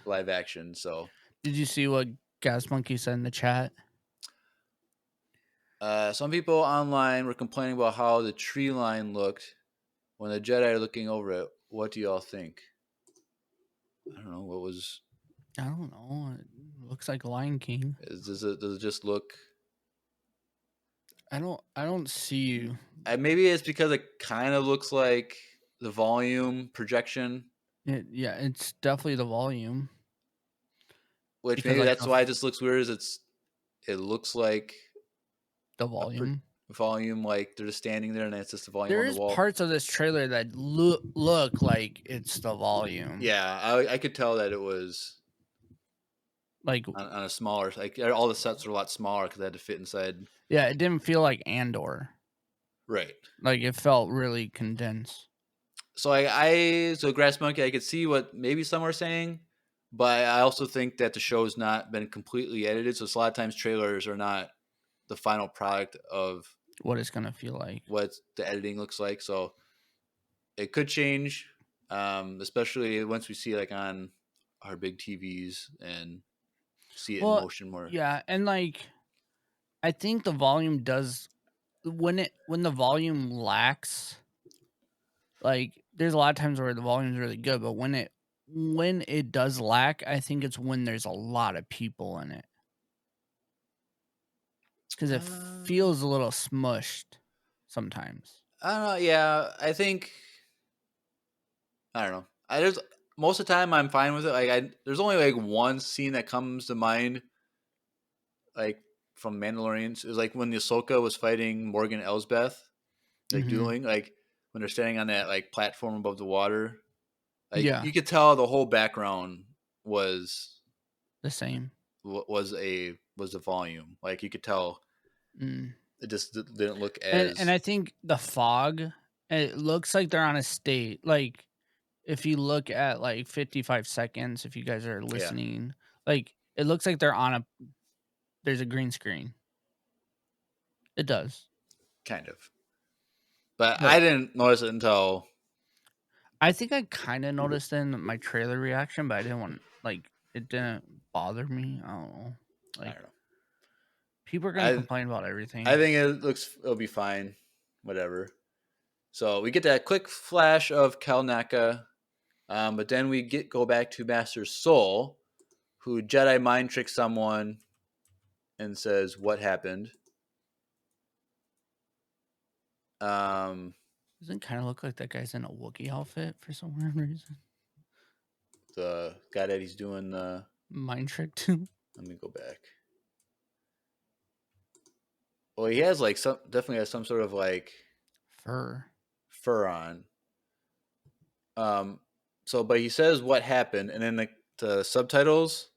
A: So
C: did you see what Gas Monkey said in the chat?
A: Some people online were complaining about how the tree line looked when the Jedi are looking over it. What do y'all think? I don't know. What was?
C: I don't know. It looks like Lion King.
A: Does it just look?
C: I don't see you.
A: Maybe it's because it kind of looks like the volume projection.
C: It's definitely the volume.
A: Which because maybe that's why it just looks weird. It looks like
C: the volume.
A: Volume, like they're just standing there, and it's just the volume on the wall.
C: There's parts of this trailer that look like it's the volume.
A: Yeah, I could tell that it was
C: like
A: on a smaller. Like all the sets are a lot smaller because they had to fit inside.
C: Yeah, it didn't feel like Andor.
A: Right.
C: Like it felt really condensed.
A: So so Grass Monkey, I could see what maybe some are saying, But I also think that the show's not been completely edited, so it's a lot of times trailers are not the final product of
C: what it's gonna feel like,
A: what the editing looks like. So it could change, especially once we see like on our big TVs and see it in
C: well,
A: motion more.
C: yeah, and like I think the volume does when the volume lacks, like there's a lot of times where the volume is really good, but when it does lack, I think it's when there's a lot of people in it because it feels a little smushed sometimes.
A: I don't know. Yeah, I think I don't know. There's most of the time I'm fine with it. Like there's only like one scene that comes to mind, like from Mandalorians, is like when Ahsoka was fighting Morgan Elsbeth, like dueling, like when they're standing on that like platform above the water. Like
C: Yeah,
A: you could tell the whole background was
C: the same.
A: was the volume. Like you could tell it just didn't look
C: And
A: as
C: I think the fog, it looks like they're on a state. Like if you look at like 55 seconds, if you guys are listening, like it looks like there's a green screen. It does.
A: kind of. But
C: But
A: I didn't notice it until
C: I think I kind of noticed in my trailer reaction, but I didn't want like it didn't bother me. I don't know.
A: I
C: Like
A: don't know.
C: people are gonna complain about everything.
A: I think it'll be fine. Whatever. So we get that quick flash of Kalnaka, but then we go back to Master Soul, who Jedi mind tricks someone and says, "What happened?"
C: Doesn't it kind of look like that guy's in a Wookiee outfit for some weird reason?
A: The guy that he's doing
C: Mind trick too.
A: let me go back. Well, he has like definitely has some sort of like fur on. So but he says what happened, and then the subtitles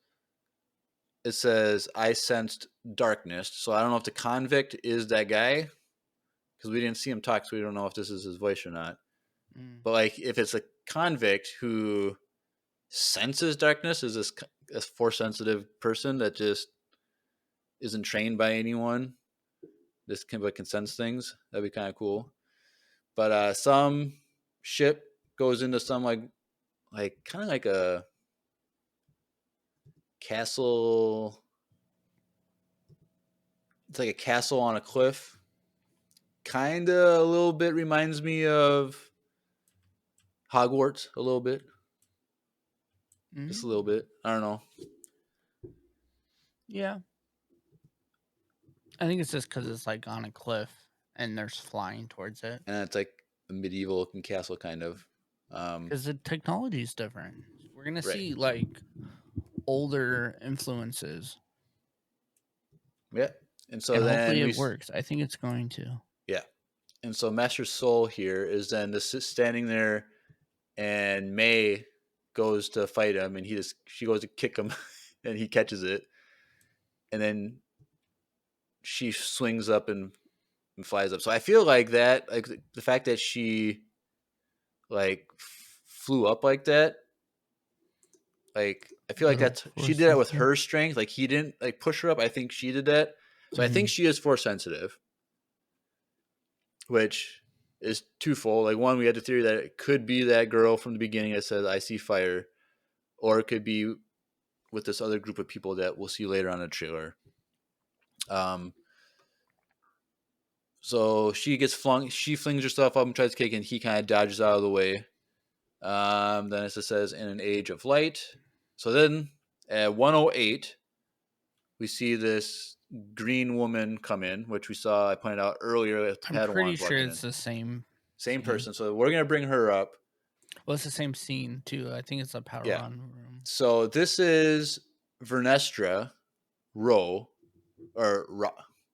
A: it says I sensed darkness. So I don't know if the convict is that guy because we didn't see him talk, so we don't know if this is his voice or not. But like if it's a convict who senses darkness, is this a force sensitive person that just isn't trained by anyone? This can sense things. That'd be kind of cool. But some ship goes into some like kind of like a castle. It's like a castle on a cliff. Kind of a little bit reminds me of Hogwarts a little bit. Just a little bit. I don't know.
C: Yeah. I think it's just because it's like on a cliff and there's flying towards it.
A: And it's like a medieval looking castle, kind of.
C: Because the technology is different. We're gonna see like older influences.
A: Yeah, and so
C: and
A: then
C: hopefully it works. I think it's going to.
A: Yeah, and so Master Soul here is then standing there, and May goes to fight him, and she goes to kick him, and he catches it, and then she swings up and flies up. So I feel like that, like the fact that she like flew up like that, like I feel like she did that with her strength. Like he didn't like push her up. I think she did that. So I think she is force sensitive, which is twofold. Like one, we had the theory that it could be that girl from the beginning that says I see fire, or it could be with this other group of people that we'll see later on in the trailer. So she gets flung. She flings herself up and tries to kick, and he kind of dodges out of the way. Then it says in an age of light. So then at 108, we see this green woman come in, which we saw. I pointed out earlier.
C: I'm pretty sure it's the same
A: person. So we're gonna bring her up.
C: Well, it's the same scene too. I think it's a Padawan room.
A: So this is Vernestra Rowe, or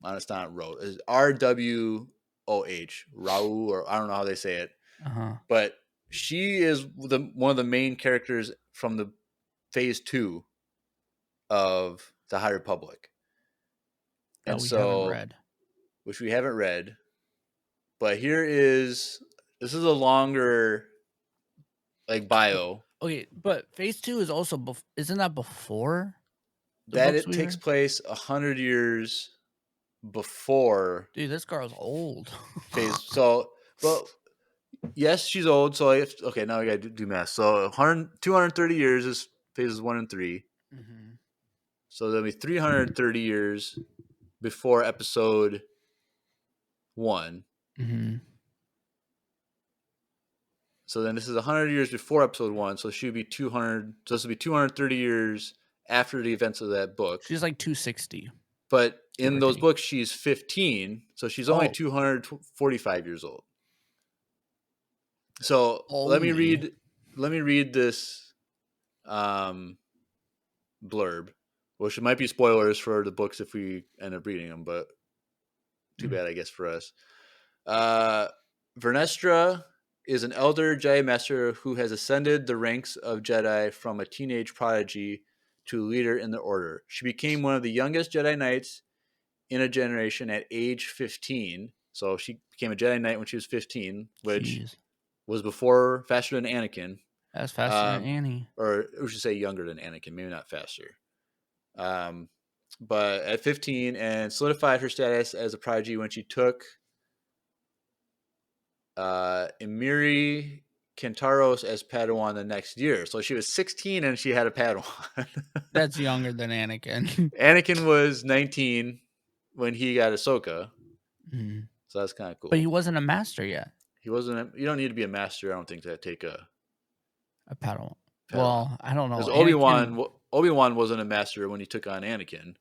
A: it's not Rowe. It's RWOH, Rau, or I don't know how they say it. But she is one of the main characters from the Phase 2 of the High Republic.
C: And we haven't read.
A: Which we haven't read. But this is a longer like bio.
C: Okay, but Phase 2 is also isn't that before the
A: That
C: books
A: it
C: we
A: takes
C: read?
A: place 100 years before
C: Dude, this girl's old.
A: phase. So, well, yes, she's old. So okay, now we gotta do math. So 230 years is phases 1 and 3.
C: Mm-hmm.
A: So there'll be 330 years before episode 1.
C: Mm-hmm.
A: So then this is 100 years before episode 1. So she would be 200. So this would be 230 years after the events of that book.
C: She's like 260.
A: But
C: Give
A: in
C: or
A: those
C: take.
A: books, she's 15. So she's only
C: Oh.
A: 245 years old. So let me
C: Only.
A: read this blurb, which might be spoilers for the books if we end up reading them, but too bad, I guess, for us. Vernestra is an elder Jedi Master who has ascended the ranks of Jedi from a teenage prodigy to a leader in the Order. She became one of the youngest Jedi Knights in a generation at age 15. So she became a Jedi Knight when she was 15, which was faster than Anakin.
C: That's faster than Annie.
A: Or we should say younger than Anakin, maybe not faster. But at 15, and solidified her status as a prodigy when she took Emiri Kentaros as Padawan the next year. So she was 16 and she had a Padawan.
C: That's younger than Anakin.
A: Anakin was 19 when he got Ahsoka.
C: Mm-hmm.
A: So that's kind of cool.
C: But he wasn't a master yet.
A: He wasn't. You don't need to be a master, I don't think, to take a
C: Padawan. Well, I don't know.
A: Because
C: Anakin...
A: Obi-Wan wasn't a master when he took on Anakin.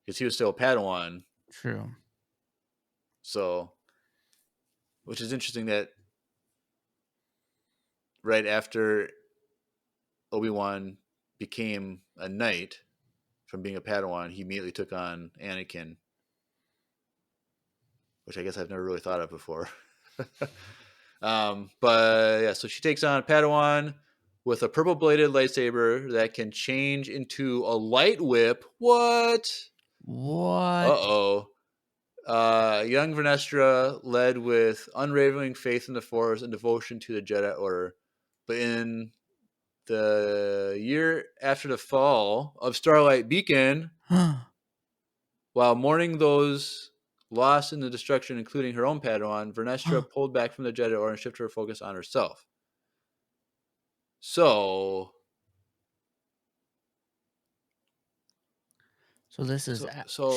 A: Because he was still a Padawan.
C: True.
A: So, which is interesting that right after Obi-Wan became a knight from being a Padawan, he immediately took on Anakin, which I guess I've never really thought of before. But yeah, so she takes on a Padawan with a purple-bladed lightsaber that can change into a light whip. What? Uh-oh. Young Vernestra led with unwavering faith in the Force and devotion to the Jedi Order. But in the year after the fall of Starlight Beacon, while mourning those lost in the destruction, including her own Padawan, Vernestra pulled back from the Jedi Order and shifted her focus on herself. So
C: this is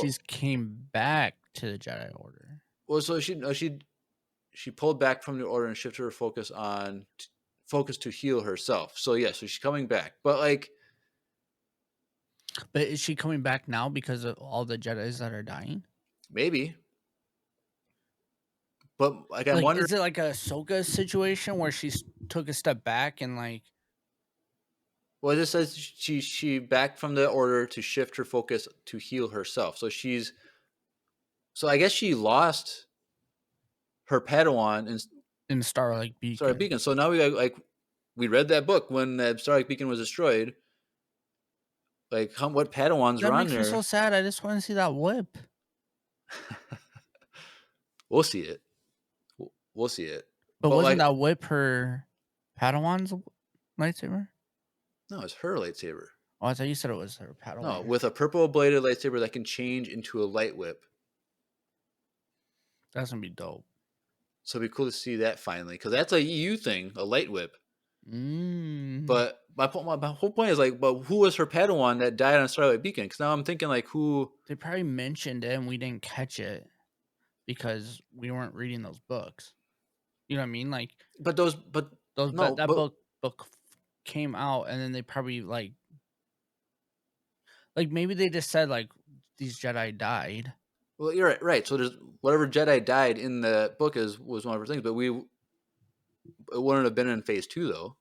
C: she's came back to the Jedi Order.
A: Well, so she pulled back from the Order and shifted her focus to heal herself. So yeah, so she's coming back, but
C: is she coming back now because of all the Jedis that are dying?
A: Maybe. But I'm wondering,
C: is it like a Ahsoka situation where she took a step back and
A: Well, this says she back from the Order to shift her focus to heal herself. So I guess she lost her Padawan
C: in Starlight Beacon.
A: So now we read that book when that Starlight Beacon was destroyed. What Padawans were on there?
C: That makes me so sad. I just want to see that whip.
A: We'll see it. We'll see it.
C: But wasn't that whip her Padawan's lightsaber?
A: No, it's her lightsaber.
C: Oh, I thought you said it was her Padawan.
A: No, with a purple-bladed lightsaber that can change into a light whip.
C: That's going to be dope.
A: So it'd be cool to see that finally, because that's a EU thing, a light whip. But my whole point is but who was her Padawan that died on Starlight Beacon? Because now I'm thinking who.
C: They probably mentioned it and we didn't catch it because we weren't reading those books. You know what I mean? That book came out and then they probably maybe they just said these Jedi died.
A: Well, you're right. So there's whatever Jedi died in the book was one of her things, but it wouldn't have been in Phase 2 though,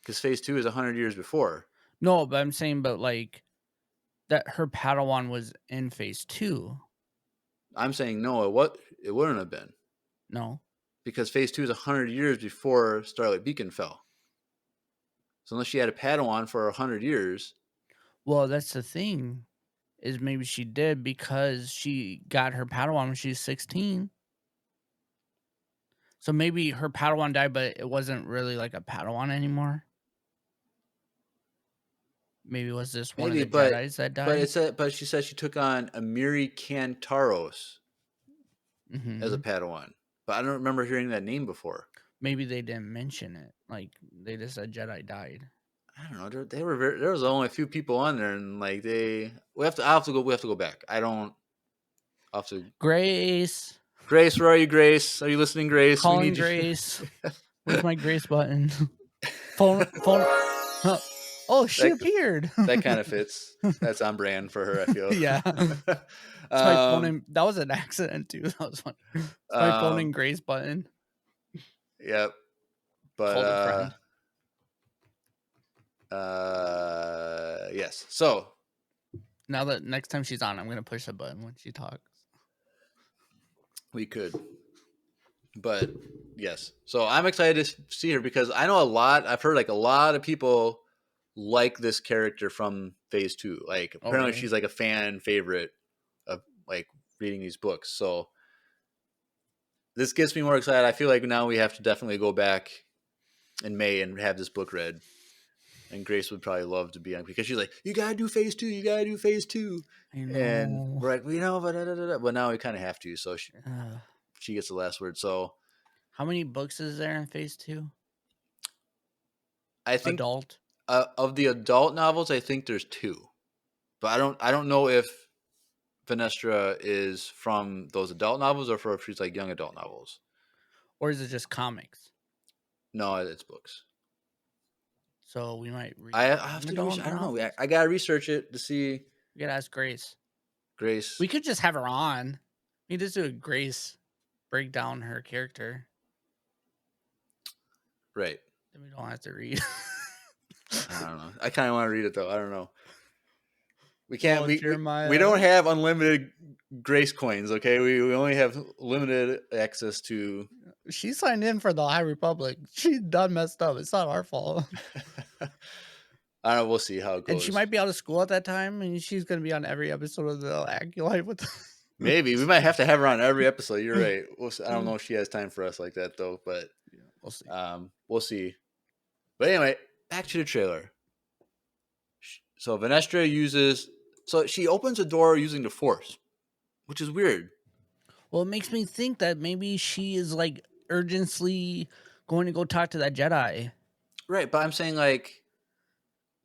A: because Phase 2 is 100 years before.
C: No, but I'm saying, that her Padawan was in Phase 2.
A: I'm saying no. It wouldn't have been.
C: No,
A: because Phase 2 is 100 years before Starlight Beacon fell. So unless she had a Padawan for 100 years.
C: Well, that's the thing. Is maybe she did because she got her Padawan when she was 16. So maybe her Padawan died, but it wasn't really like a Padawan anymore. Maybe it was this one of the Jedis that died.
A: But she said she took on Amiri Kantaros as a
C: Mm-hmm.
A: Padawan. But I don't remember hearing that name before.
C: Maybe they didn't mention it. Like they just said Jedi died.
A: I don't know. There was only a few people on there, and like we have to go back. I'll have to.
C: Grace.
A: Grace, where are you, Grace? Are you listening, Grace? We
C: Calling
A: need you.
C: Grace. Where's my Grace button? phone. Huh. Oh, she appeared.
A: That kind of fits. That's on brand for her, I feel.
C: Yeah. It's my phone and that was an accident too. That was funny. It's my phone and Grace button.
A: Yep. But yes. So
C: now that next time she's on, I'm gonna push the button when she talks.
A: We could. But yes. So I'm excited to see her because I know I've heard like a lot of people like this character from Phase 2. Like apparently she's like a fan favorite of like reading these books. So this gets me more excited. I feel like now we have to definitely go back in May and have this book read. And Grace would probably love to be on because she's like, you gotta do Phase 2, you gotta do Phase 2.
C: I know.
A: And we're like, but now we kind of have to. So she gets the last word. So
C: how many books is there in Phase 2?
A: I think
C: adult.
A: Of the adult novels, I think there's 2, but I don't know if Venestra is from those adult novels or if she's like young adult novels.
C: Or is it just comics?
A: No, it's books.
C: So we might read.
A: I have to. I don't know. I gotta research it to see.
C: We gotta ask Grace.
A: Grace.
C: We could just have her on. We just do a Grace break down her character.
A: Right.
C: Then we don't have to read.
A: I don't know. I kind of want to read it though. I don't know. We can't. We
C: Jeremiah.
A: don't have unlimited Grace coins. Okay, we only have limited access to.
C: She signed in for the High Republic. She done messed up. It's not our fault.
A: I don't know. We'll see how it goes.
C: And she might be out of school at that time, and she's gonna be on every episode of the Acolyte with.
A: Maybe we might have to have her on every episode. You're right. I don't know if she has time for us like that though, but
C: yeah, we'll see.
A: We'll see. But anyway, back to the trailer. So Venestra she opens a door using the Force, which is weird.
C: Well, it makes me think that maybe she is like urgently going to go talk to that Jedi.
A: Right, but I'm saying like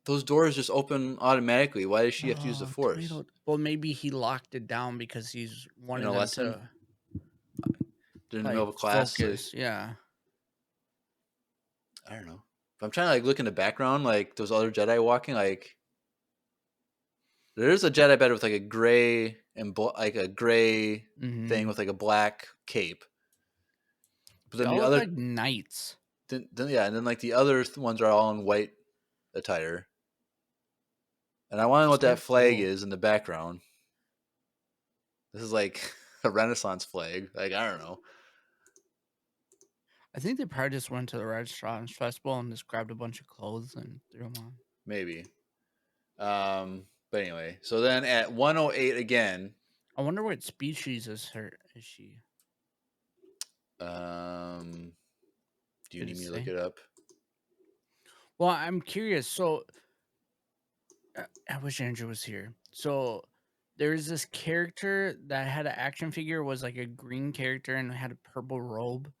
A: those doors just open automatically. Why does she have to use the Force?
C: Well, maybe he locked it down because he's wanting them to.
A: In the middle of a class.
C: Focus, yeah.
A: I don't know. If I'm trying to like look in the background, like those other Jedi walking, like there's a Jedi bed with like a gray and like a gray thing with like a black cape.
C: But then the other like knights.
A: Then and then like the other ones are all in white attire. And I want to know what that flag is in the background. This is like a Renaissance flag. Like I don't know.
C: I think they probably just went to the Renaissance Festival and just grabbed a bunch of clothes and threw them on.
A: Maybe. But anyway, so then at 108 again.
C: I wonder what species is she?
A: Do you need me to look it up?
C: Well, I'm curious. So I wish Andrew was here. So there's this character that had an action figure, was like a green character and had a purple robe.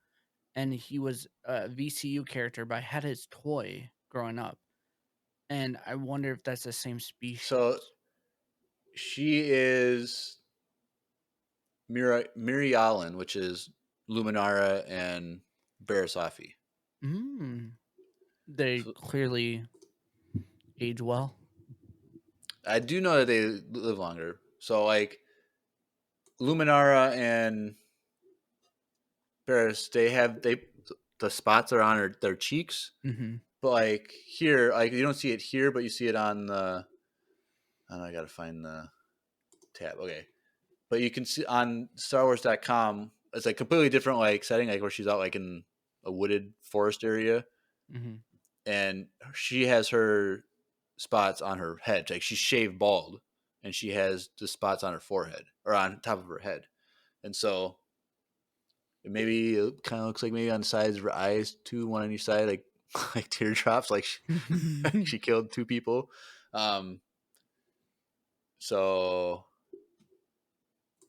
C: And he was a VCU character, but I had his toy growing up. And I wonder if that's the same species.
A: So she is Mirialan, which is Luminara and Barasafi.
C: They clearly age well.
A: I do know that they live longer. So like Luminara and Barris, the spots are on their cheeks. But like here, like you don't see it here, but you see it on the. I gotta find the tab. Okay, but you can see on StarWars.com. It's like completely different like setting, like where she's out like in a wooded forest area, and she has her spots on her head. Like she's shaved bald, and she has the spots on her forehead or on top of her head, and so Maybe it kind of looks like maybe on the sides of her eyes too, one on each side, like teardrops, like she killed 2 people. So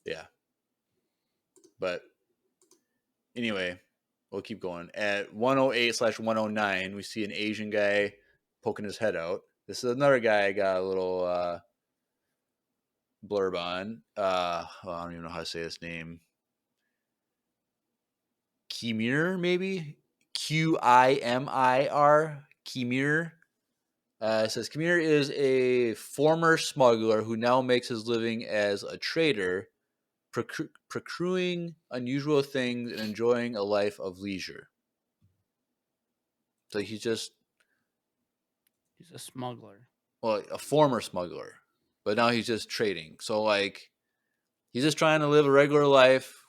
A: yeah, but anyway, we'll keep going. At 108/109, we see an Asian guy poking his head out. This is another guy I got a little blurb on. Well, I don't even know how to say this name. Kimir, maybe? Qimir. Kimir. It says Kimir is a former smuggler who now makes his living as a trader, procuring unusual things and enjoying a life of leisure. So he's
C: a smuggler.
A: Well, a former smuggler, but now he's just trading. So like, he's just trying to live a regular life.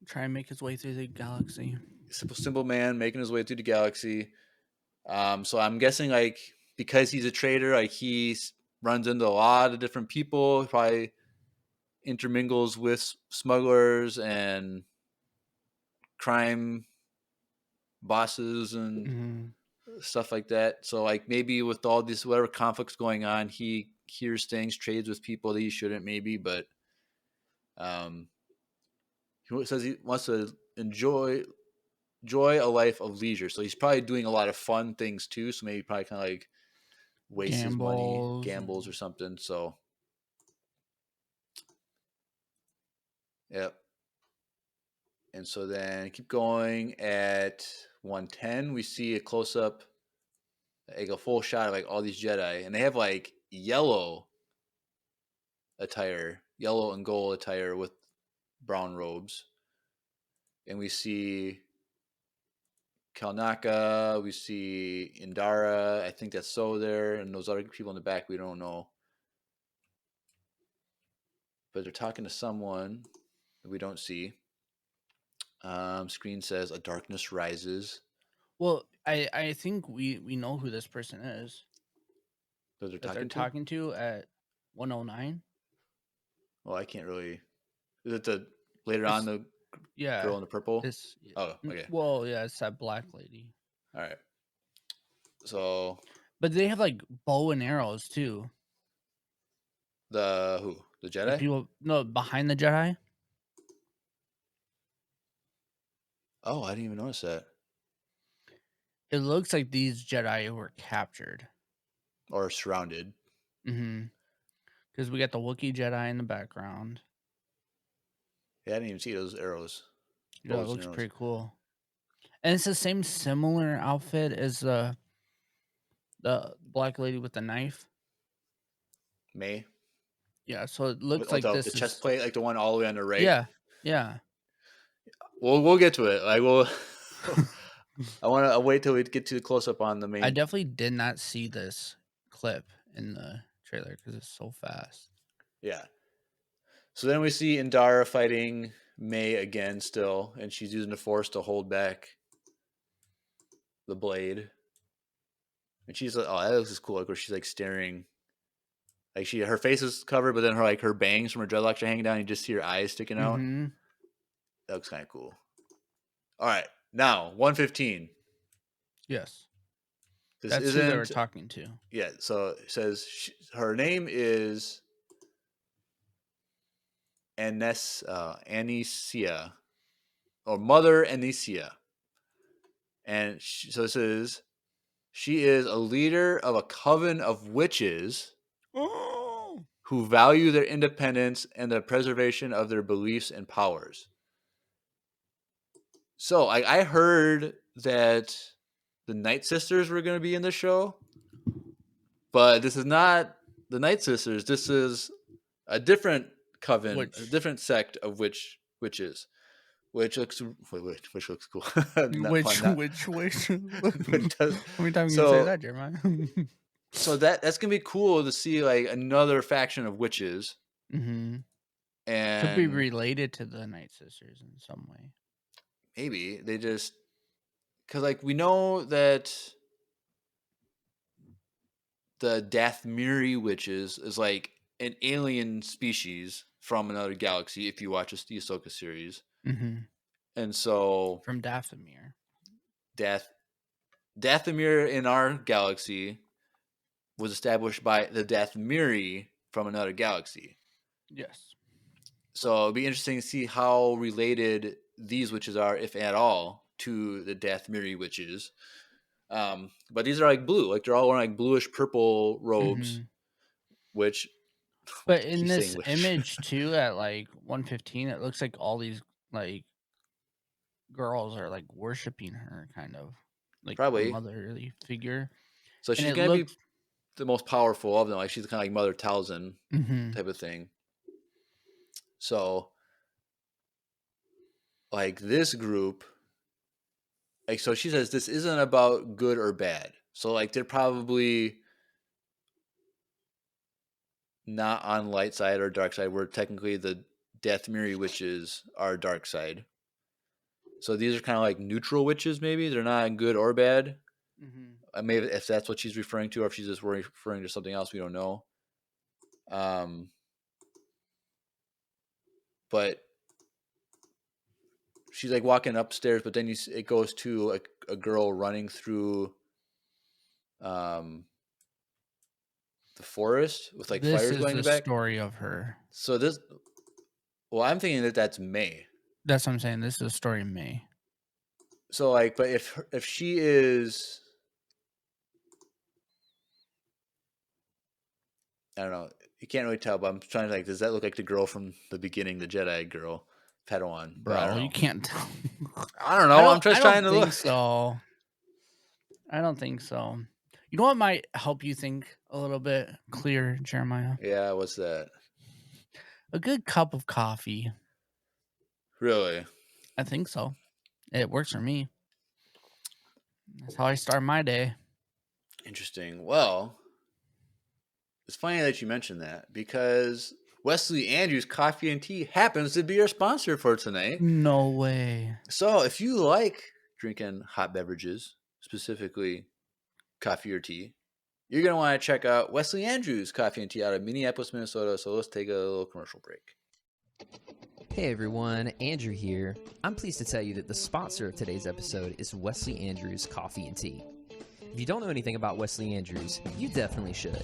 C: Try and make his way through the galaxy.
A: Simple man making his way through the galaxy. So I'm guessing like because he's a trader, like he runs into a lot of different people. Probably intermingles with smugglers and crime bosses and stuff like that. So like maybe with all this whatever conflicts going on, he hears things, trades with people that he shouldn't maybe, but he says he wants to enjoy a life of leisure. So he's probably doing a lot of fun things too. So maybe probably kind of like wastes his money, gambles or something. So yep. And so then keep going at 110. We see a close up, like a full shot of like all these Jedi, and they have like yellow attire, yellow and gold attire with brown robes. And we see Kalnaka, we see Indara. I think that's So there, and those other people in the back we don't know. But they're talking to someone that we don't see. Screen says a darkness rises.
C: Well, I think we know who this person is.
A: That
C: they're talking to at 109.
A: Well, I can't really. Is it the later on the girl in the purple? Oh, okay.
C: Well, yeah, it's that black lady.
A: All right. So.
C: But they have like bow and arrows too.
A: The who? The Jedi?
C: The people behind the Jedi.
A: Oh, I didn't even notice that.
C: It looks like these Jedi were captured
A: or surrounded.
C: Because we got the Wookiee Jedi in the background.
A: Yeah, I didn't even see those arrows.
C: Yeah, it looks pretty cool. And it's the same similar outfit as the black lady with the knife.
A: May.
C: Yeah, so it looks like
A: the chest plate, like the one all the way on the right.
C: Yeah, yeah.
A: Well, we'll get to it. Like we'll. I want to wait till we get to the close up on the main.
C: I definitely did not see this clip in the trailer because it's so fast.
A: Yeah. So then we see Indara fighting May again still, and she's using the Force to hold back the blade. And she's like, oh, that looks cool. Like where she's like staring. Like her face is covered, but then her bangs from her dreadlocks are hanging down. And you just see her eyes sticking out. That looks kind of cool. All right, now 115.
C: Yes,
A: that's
C: who they were talking to.
A: Yeah, so it says her name is Anicia, or Mother Anicia, and so it says she is a leader of a coven of witches who value their independence and the preservation of their beliefs and powers. So I heard that the Night Sisters were going to be in the show, but this is not the Night Sisters. This is a different coven, a different sect of witches, which looks cool.
C: Which? How many times can you say that, Jeremiah?
A: So that's gonna be cool to see like another faction of witches.
C: And could be related to the Night Sisters in some way.
A: Maybe they just because like we know that the Dathmiri witches is like an alien species from another galaxy. If you watch the Ahsoka series, And so
C: from Dathomir.
A: Dathomir in our galaxy was established by the Dathomiri from another galaxy.
C: Yes.
A: So it'd be interesting to see how related these witches are, if at all, to the Dathomiri witches. But these are like blue, like they're all wearing like bluish purple robes, which.
C: But in this image too, at like 1:15, it looks like all these like girls are like worshiping her, kind of like
A: probably
C: a motherly figure.
A: So she's gonna be the most powerful of them. Like she's kind of like Mother Talzin type of thing. So, like this group, like so she says this isn't about good or bad. So like they're probably not on light side or dark side. Where technically the Dathomiri witches are dark side. So these are kind of like neutral witches. Maybe they're not good or bad. Maybe if that's what she's referring to, or if she's just referring to something else, we don't know. But she's like walking upstairs, but then it goes to a girl running through the forest with like fires going in the back.
C: This is the story of her.
A: So I'm thinking that's May.
C: That's what I'm saying. This is the story of May.
A: So like, but if she is, I don't know, you can't really tell, but I'm trying to like, does that look like the girl from the beginning, the Jedi girl, Padawan?
C: Bro, you can't tell.
A: I don't know. I'm just trying to look.
C: So I don't think so. You know what might help you think a little bit clearer, Jeremiah?
A: Yeah, what's that?
C: A good cup of coffee.
A: Really?
C: I think so. It works for me. That's how I start my day.
A: Interesting. Well, it's funny that you mentioned that because Wesley Andrews Coffee and Tea happens to be our sponsor for tonight.
C: No way.
A: So if you like drinking hot beverages, specifically coffee or tea, you're going to want to check out Wesley Andrews Coffee and Tea out of Minneapolis, Minnesota. So let's take a little commercial break.
D: Hey everyone, Andrew here. I'm pleased to tell you that the sponsor of today's episode is Wesley Andrews Coffee and Tea. If you don't know anything about Wesley Andrews, you definitely should.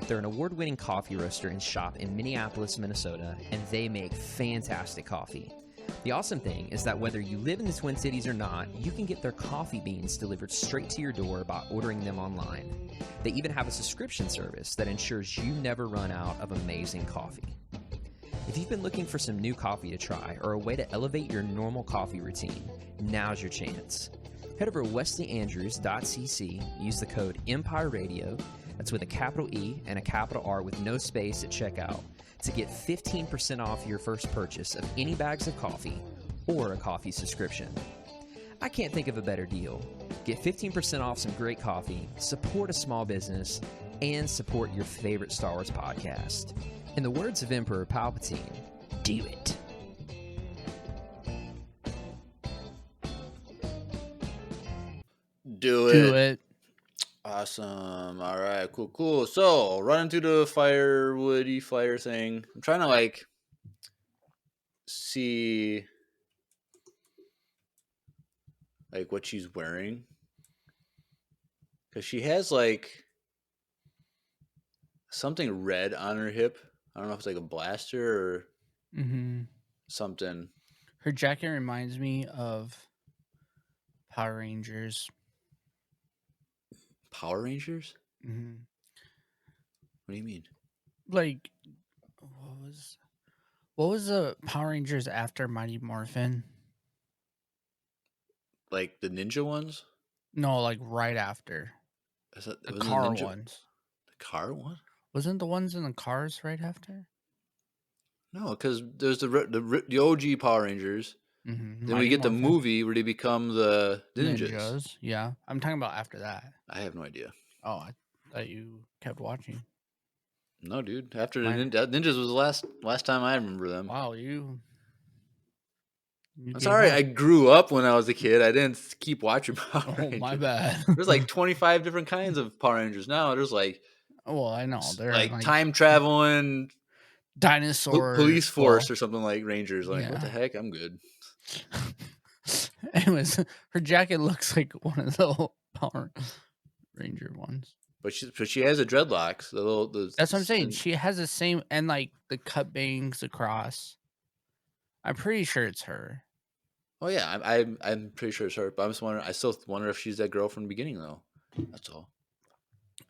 D: They're an award-winning coffee roaster and shop in Minneapolis, Minnesota, and they make fantastic coffee. The awesome thing is that whether you live in the Twin Cities or not, you can get their coffee beans delivered straight to your door by ordering them online. They even have a subscription service that ensures you never run out of amazing coffee. If you've been looking for some new coffee to try or a way to elevate your normal coffee routine, now's your chance. Head over to wesleyandrews.cc, use the code EMPIRERADIO, that's with a capital E and a capital R with no space at checkout, to get 15% off your first purchase of any bags of coffee or a coffee subscription. I can't think of a better deal. Get 15% off some great coffee, support a small business, and support your favorite Star Wars podcast. In the words of Emperor Palpatine, do it.
A: Do it. Awesome. All right, cool. So, running through the firewoody fire thing. I'm trying to like see like what she's wearing. Cuz she has like something red on her hip. I don't know if it's like a blaster or something.
C: Her jacket reminds me of Power Rangers.
A: Power Rangers? Mm-hmm. What do you mean?
C: Like, what was the Power Rangers after Mighty Morphin?
A: Like the ninja ones?
C: No, like right after. The car ones.
A: The car one?
C: Wasn't the ones in the cars right after?
A: No, because there's the OG Power Rangers. Then Mighty we get Morphin. The movie where they become the ninjas.
C: Yeah, I'm talking about after that.
A: I have no idea.
C: Oh, I thought you kept watching.
A: No, dude. After the ninjas was the last time I remember them.
C: Wow, you
A: I'm sorry. I grew up when I was a kid. I didn't keep watching Power Rangers.
C: Oh, my bad.
A: There's like 25 different kinds of Power Rangers now. There's like,
C: well, I know they're
A: like time traveling
C: dinosaur
A: police force or something like Rangers. Like, what the heck? I'm good.
C: Anyways, her jacket looks like one of the Power Ranger ones.
A: But she has the dreadlocks.
C: That's what I'm saying. She has the same, and like the cut bangs across. I'm pretty sure it's her.
A: Oh yeah, I'm pretty sure it's her. But I'm just wondering. I still wonder if she's that girl from the beginning though. That's all.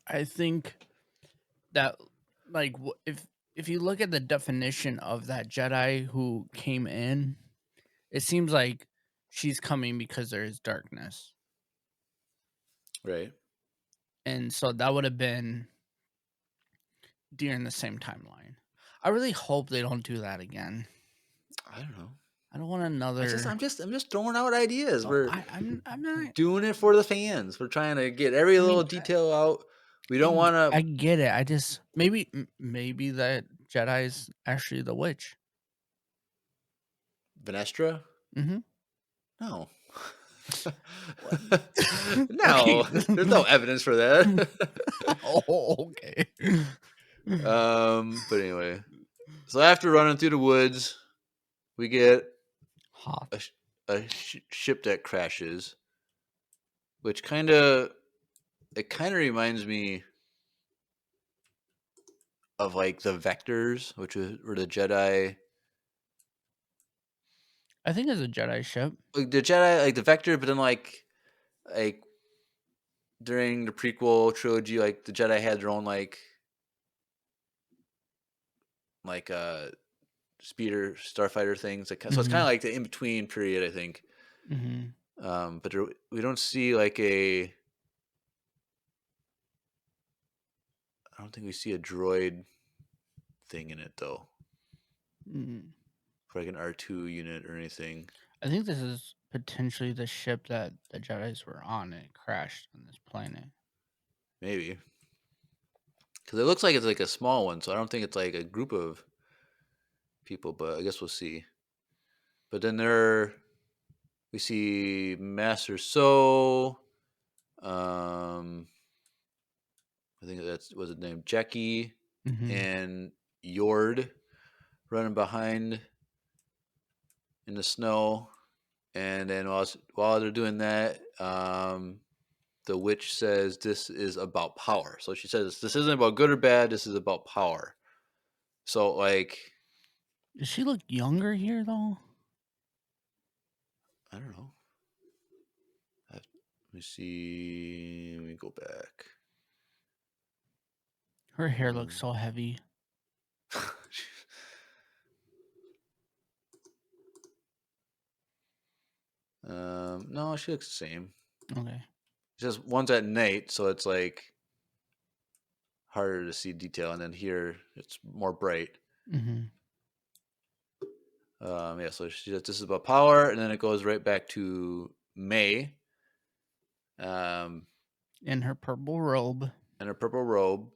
C: I think that like if you look at the definition of that Jedi who came in, it seems like she's coming because there is darkness.
A: Right.
C: And so that would have been during the same timeline. I really hope they don't do that again.
A: I don't know.
C: I don't want another.
A: I'm just throwing out ideas.
C: No, I'm not
A: doing it for the fans. We're trying to get every little detail out. We don't want to.
C: I get it. I just maybe that Jedi is actually the witch.
A: Venestra?
C: Mm-hmm.
A: No. No, there's no evidence for that.
C: Oh, okay.
A: But anyway, so after running through the woods, we get a ship that crashes, which kind of reminds me of like the Vectors, which were the Jedi.
C: I think it's a Jedi ship.
A: Like the Jedi, like the Vector, but then like during the prequel trilogy, like the Jedi had their own like speeder starfighter things. Like, so it's kind of like the in between period, I think.
C: Mm-hmm.
A: But we don't see like I don't think we see a droid thing in it though.
C: Mm-hmm.
A: For like an R2 unit or anything.
C: I think this is potentially the ship that the Jedis were on. And it crashed on this planet.
A: Maybe. Because it looks like it's like a small one, so I don't think it's like a group of people, but I guess we'll see. But then we see Master So. I think was it named Jackie and Yord running behind in the snow, and then while they're doing that, the witch says this is about power. So she says this isn't about good or bad. This is about power. So like,
C: does she look younger here though?
A: I don't know. Let me see. Let me go back.
C: Her hair looks so heavy.
A: No, she looks the same.
C: Okay.
A: It's just one's at night, so it's like harder to see detail, and then here it's more bright.
C: Mm-hmm.
A: Yeah, so she says this is about power, and then it goes right back to May.
C: In her purple robe.
A: In her purple robe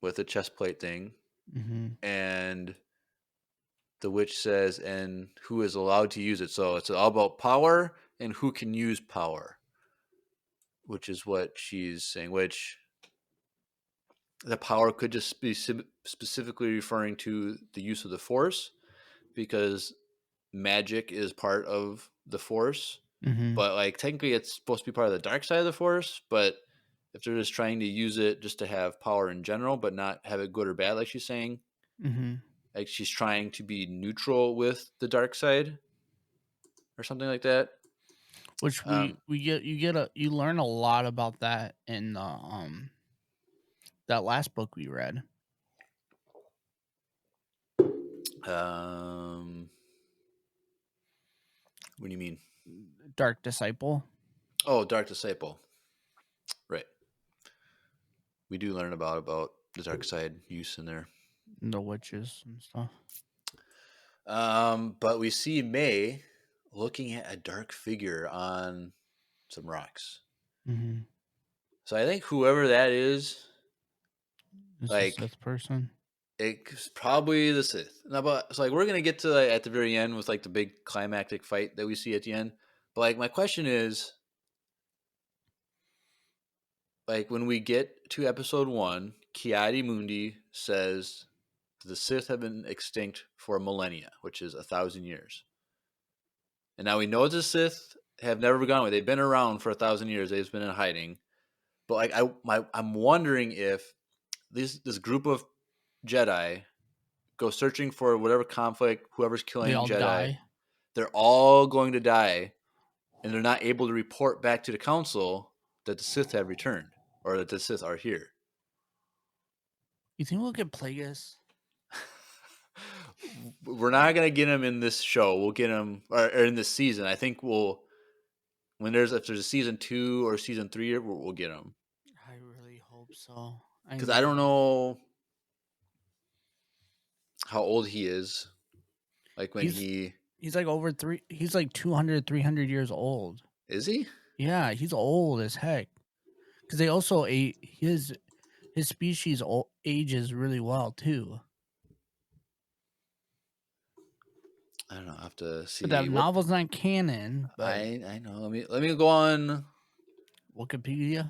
A: with a chest plate thing.
C: Mm-hmm.
A: And the witch says, and who is allowed to use it. So it's all about power and who can use power, which is what she's saying, which the power could just be specifically referring to the use of the Force, because magic is part of the Force.
C: Mm-hmm.
A: But like technically it's supposed to be part of the dark side of the Force, but if they're just trying to use it just to have power in general, but not have it good or bad, like she's saying, like she's trying to be neutral with the dark side or something like that.
C: Which you learn a lot about that in that last book we read.
A: What do you mean?
C: Dark Disciple.
A: Oh, Dark Disciple. Right. We do learn about the dark side use in there.
C: And the witches and stuff.
A: But we see May looking at a dark figure on some rocks.
C: Mm-hmm.
A: So I think whoever that is like
C: the Sith person.
A: It's probably the Sith. No, but so like we're gonna get to like, at the very end with like the big climactic fight that we see at the end. But like my question is, like when we get to episode 1, Ki-Adi-Mundi says the Sith have been extinct for a millennia, which is 1,000 years. And now we know the Sith have never gone away. They've been around for 1,000 years. They've been in hiding. But like I'm wondering if this group of Jedi go searching for whatever conflict, whoever's killing
C: They all
A: Jedi.
C: die.
A: They're all going to die, and they're not able to report back to the Council that the Sith have returned or that the Sith are here.
C: You think we'll get Plagueis?
A: We're not gonna get him in this show. We'll get him or in this season. I think if there's a season 2 or season 3, we'll get him.
C: I really hope so.
A: Because I don't know how old he is. Like when
C: he's like over he's like 200, 300 years old.
A: Is he?
C: Yeah, he's old as heck. Because they also his species ages really well too.
A: I don't know. I have to see.
C: But that novel's not canon. But
A: I know. Let me go on
C: Wikipedia.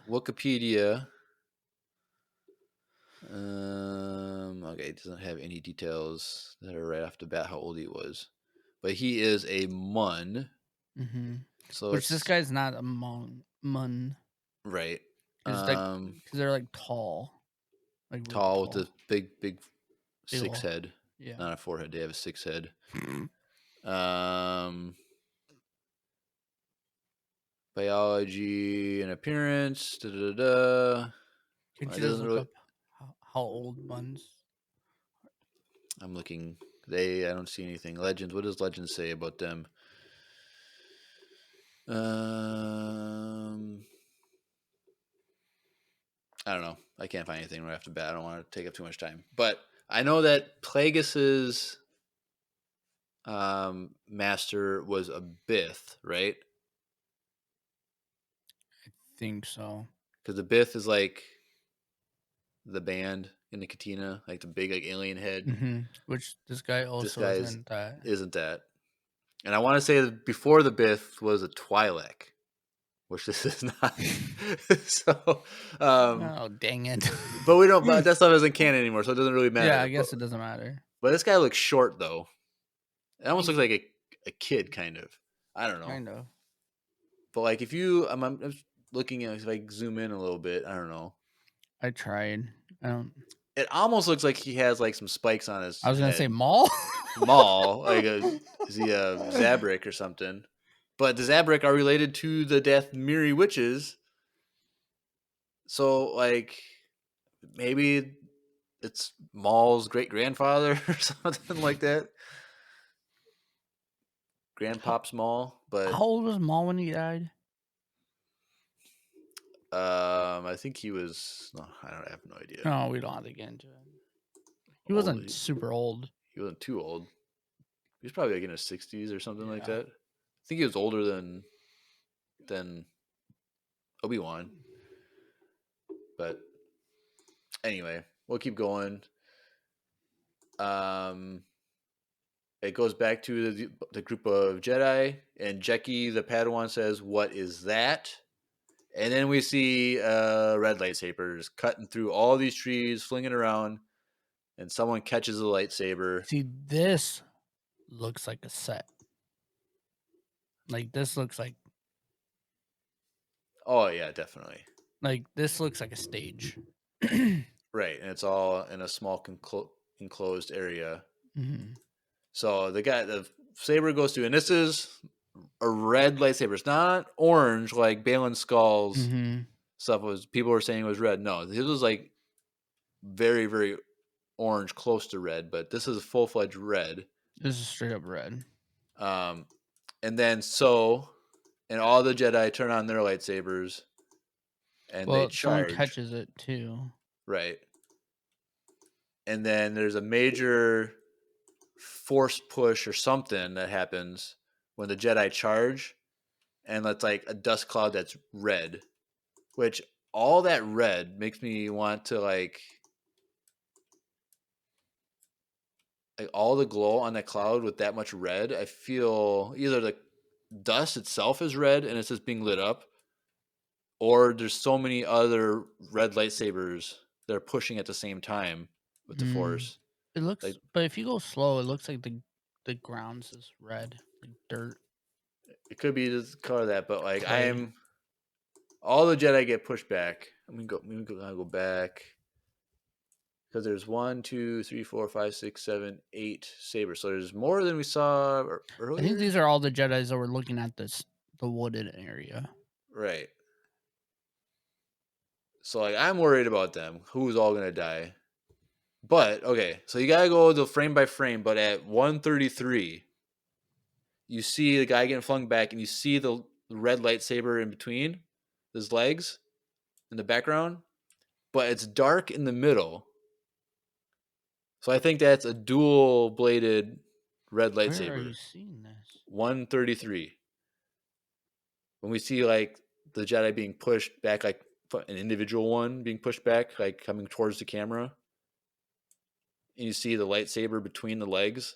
A: Okay, it doesn't have any details that are right off the bat how old he was, but he is a Mun.
C: Mm-hmm. So which this guy's not a Mun,
A: right?
C: Because they're like tall,
A: like tall with a big 6 head. Yeah, not a 4 head. They have a 6 head. Biology and appearance.
C: Can you just look up how old Muns?
A: I'm looking. I don't see anything. Legends. What does Legends say about them? I don't know. I can't find anything right off the bat. I don't want to take up too much time. But I know that Plagueis's master was a Bith, right?
C: I think so.
A: Because the Bith is like the band in the Katina, like the big like alien head.
C: Mm-hmm. Which this guy also isn't that.
A: Isn't that? And I want to say that before the Bith was a Twi'lek, which this is not. So,
C: oh dang it!
A: But we don't. But that stuff isn't canon anymore, so it doesn't really matter.
C: Yeah, I guess it doesn't matter.
A: But this guy looks short, though. It almost looks like a kid, kind of. I don't know.
C: Kind of.
A: But like, if I'm looking at if I zoom in a little bit, I don't know.
C: I tried.
A: It almost looks like he has like some spikes on his.
C: I was gonna
A: head.
C: say Maul.
A: Maul, like is he a Zabrak or something? But the Zabrak are related to the Dathmiri witches, so like maybe it's Maul's great grandfather or something like that. Grandpop's Maul, but
C: how old was Maul when he died?
A: I think he was. No, I have no idea.
C: No, we don't have to get into it. He wasn't super old.
A: He wasn't too old. He was probably like in his 60s or something like that. I think he was older than Obi-Wan. But anyway, we'll keep going. It goes back to the group of Jedi, and Jeki, the Padawan, says, "What is that?" And then we see red lightsabers cutting through all these trees, flinging around, and someone catches a lightsaber.
C: See, this looks like a set. Like, this looks like...
A: Oh, yeah, definitely.
C: Like, this looks like a stage.
A: Right, and it's all in a small enclosed area.
C: Mm-hmm.
A: So the saber goes through, and this is a red lightsaber. It's not orange like Balin Skull's stuff was. People were saying it was red. No, this was like very, very orange, close to red. But this is a full-fledged red.
C: This is straight up red.
A: And then and all the Jedi turn on their lightsabers, and they charge.
C: Someone catches it too.
A: Right. And then there's a major force push or something that happens when the Jedi charge, and that's like a dust cloud that's red, which all that red makes me want to like all the glow on that cloud with that much red. I feel either the dust itself is red and it's just being lit up, or there's so many other red lightsabers that are pushing at the same time with the force.
C: It looks, but if you go slow, it looks like the ground's is red, like dirt.
A: It could be the color of that, but like
C: Could.
A: all the Jedi get pushed back. Let me go back. Because there's 1, 2, 3, 4, 5, 6, 7, 8 sabers. So there's more than we saw earlier.
C: I think these are all the Jedis that were looking at the wooded area.
A: Right. So like I'm worried about them. Who's all gonna die? But okay, so you gotta go the frame by frame. But at 133, you see the guy getting flung back, and you see the red lightsaber in between his legs in the background. But it's dark in the middle. So I think that's a dual bladed red lightsaber.
C: Where are you seeing this?
A: 133. When we see like the Jedi being pushed back, like an individual one being pushed back, like coming towards the camera, and you see the lightsaber between the legs.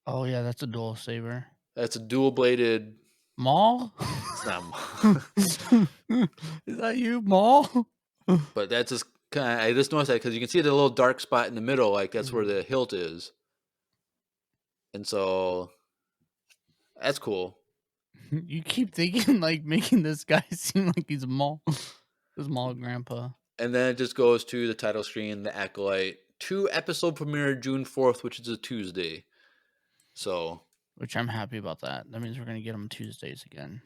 C: Oh yeah, that's a dual saber.
A: That's a dual bladed.
C: Maul?
A: It's not Maul.
C: Is that you, Maul?
A: But that's just kind of. I just noticed that because you can see the little dark spot in the middle, like that's where the hilt is, and so that's cool.
C: You keep thinking like making this guy seem like he's Maul. His Maul grandpa.
A: And then it just goes to the title screen, the Acolyte 2 episode premiere June 4th, which is a Tuesday. So,
C: which I'm happy about that. That means we're gonna get them Tuesdays again.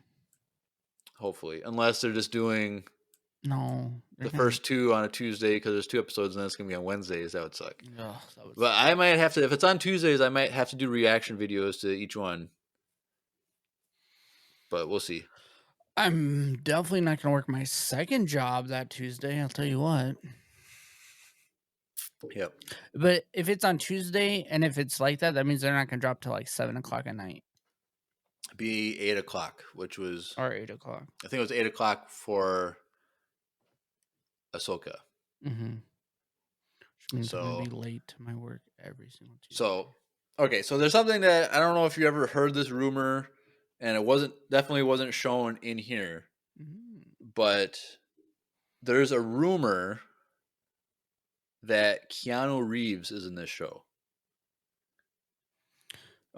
A: Hopefully, unless they're just doing the first 2 on a Tuesday because there's 2 episodes and then it's gonna be on Wednesdays. That would suck.
C: Ugh, that would
A: but
C: suck.
A: I might have to, if it's on Tuesdays, I might have to do reaction videos to each one. But we'll see.
C: I'm definitely not gonna work my second job that Tuesday. I'll tell you what.
A: Yep.
C: But if it's on Tuesday and if it's like that, that means they're not gonna drop till like 7 o'clock at night.
A: Be 8 o'clock, which was
C: or 8 o'clock.
A: I think it was 8 o'clock for Ahsoka.
C: Mm-hmm. Which means I'm gonna be late to my work every single Tuesday.
A: So, okay, so there's something that I don't know if you ever heard this rumor, and it definitely wasn't shown in here, but there's a rumor that Keanu Reeves is in this show.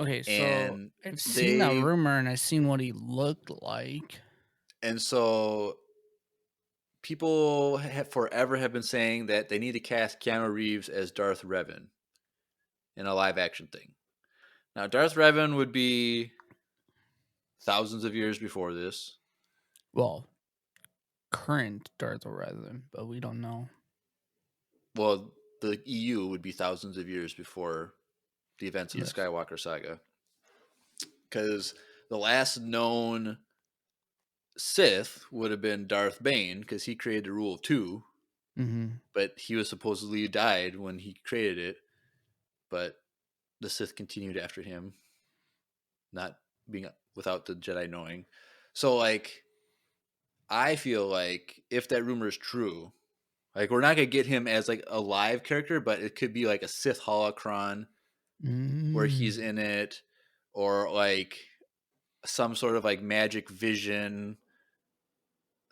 C: Okay, so I've seen that rumor and I've seen what he looked like.
A: And so people have forever been saying that they need to cast Keanu Reeves as Darth Revan in a live action thing. Now, Darth Revan would be thousands of years before this.
C: Well, current Darth Revan, but we don't know.
A: Well, the EU would be thousands of years before the events of the Skywalker saga. Because the last known Sith would have been Darth Bane, because he created the rule of 2.
C: Mm-hmm.
A: But he was supposedly died when he created it. But the Sith continued after him, not being without the Jedi knowing. So, like, I feel like if that rumor is true, like, we're not going to get him as, like, a live character, but it could be, like, a Sith holocron where he's in it, or, like, some sort of, like, magic vision,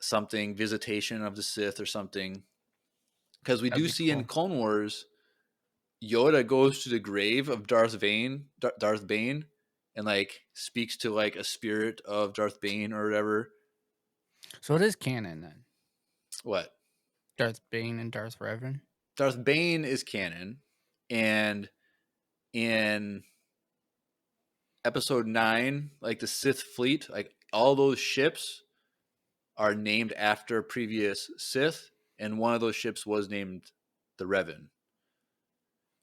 A: something, visitation of the Sith or something. Because we do see in Clone Wars, Yoda goes to the grave of Darth Bane, and, like, speaks to, like, a spirit of Darth Bane or whatever.
C: So it is canon, then?
A: What?
C: Darth Bane and Darth Revan?
A: Darth Bane is canon, and in Episode 9, like, the Sith fleet, like, all those ships are named after previous Sith, and one of those ships was named the Revan.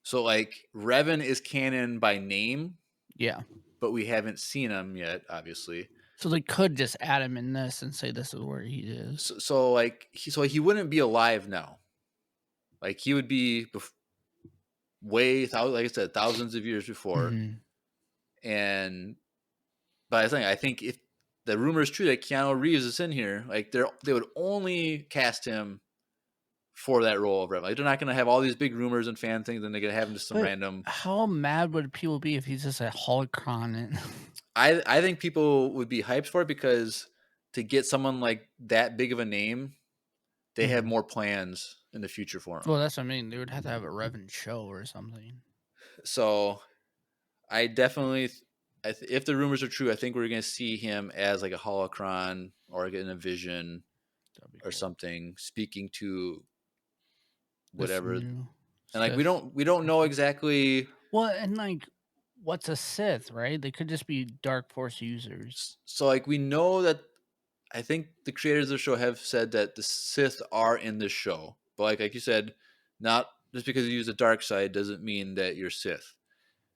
A: So, like, Revan is canon by name.
C: Yeah.
A: But we haven't seen him yet, obviously.
C: So they could just add him in this and say this is where he is.
A: So he wouldn't be alive now. Like, he would be like I said, thousands of years before. Mm-hmm. But I think if the rumor is true that Keanu Reeves is in here, like, they would only cast him for that role of Revan. Like, they're not going to have all these big rumors and fan things, and they're going to have him just some random.
C: How mad would people be if he's just a holocron?
A: I think people would be hyped for it because to get someone like that big of a name, they have more plans in the future for him.
C: Well, that's what I mean. They would have to have a Revan show or something.
A: So I definitely if the rumors are true, I think we're going to see him as like a holocron or in a vision or something, speaking to whatever. And like we don't know exactly.
C: Well, and like, what's a Sith, right? They could just be dark force users.
A: So like we know that I think the creators of the show have said that the Sith are in this show, but like you said, not just because you use the dark side doesn't mean that you're Sith.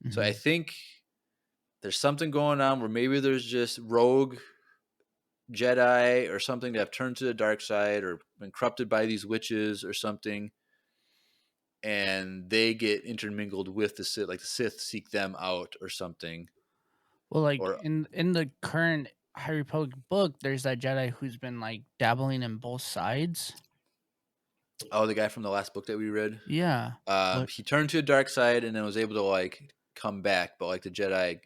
A: Mm-hmm. So I think there's something going on where maybe there's just rogue Jedi or something that have turned to the dark side or been corrupted by these witches or something, and they get intermingled with the Sith. Like the Sith seek them out or something.
C: Well, like in the current High Republic book, there's that Jedi who's been like dabbling in both sides.
A: Oh, the guy from the last book that we read?
C: Yeah.
A: He turned to the dark side and then was able to like come back, but like the Jedi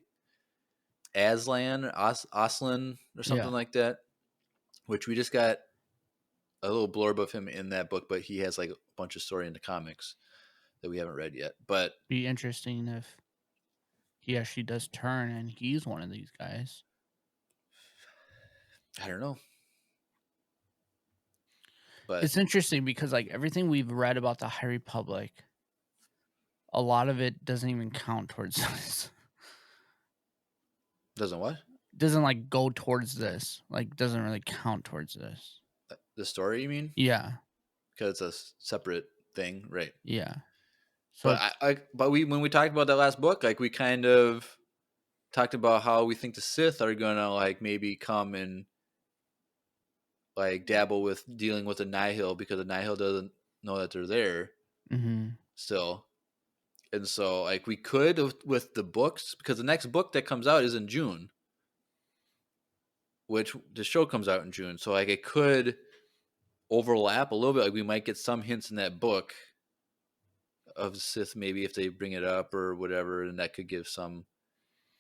A: Aslan or something like that, which we just got a little blurb of him in that book, but he has like a bunch of story in the comics that we haven't read yet. But
C: be interesting if he actually does turn and he's one of these guys.
A: I don't know. But
C: it's interesting because like everything we've read about the High Republic, a lot of it doesn't even count towards this.
A: Doesn't what?
C: Doesn't like go towards this. Like doesn't really count towards this.
A: The story, you mean?
C: Yeah.
A: Because it's a separate thing, right?
C: Yeah.
A: So when we talked about that last book, like we kind of talked about how we think the Sith are gonna like maybe come and like dabble with dealing with the Nihil because the Nihil doesn't know that they're there still. And so like we could with the books, because the next book that comes out is in June, which the show comes out in June. So like it could overlap a little bit. Like we might get some hints in that book of Sith, maybe if they bring it up or whatever, and that could give some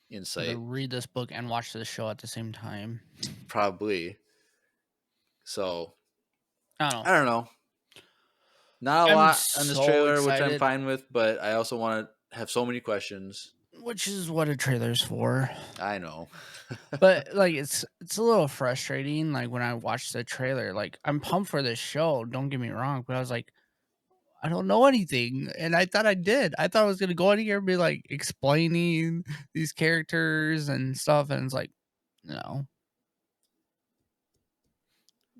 A: insight.
C: So read this book and watch the show at the same time.
A: Probably. So
C: I
A: don't know. Not a lot on this trailer, excited, which I'm fine with, but I also want to have so many questions.
C: Which is what a trailer's for.
A: I know.
C: But like it's a little frustrating. Like when I watch the trailer, like I'm pumped for this show, don't get me wrong, but I was like, I don't know anything. And I thought I did. I thought I was gonna go in here and be like explaining these characters and stuff, and it's like, no.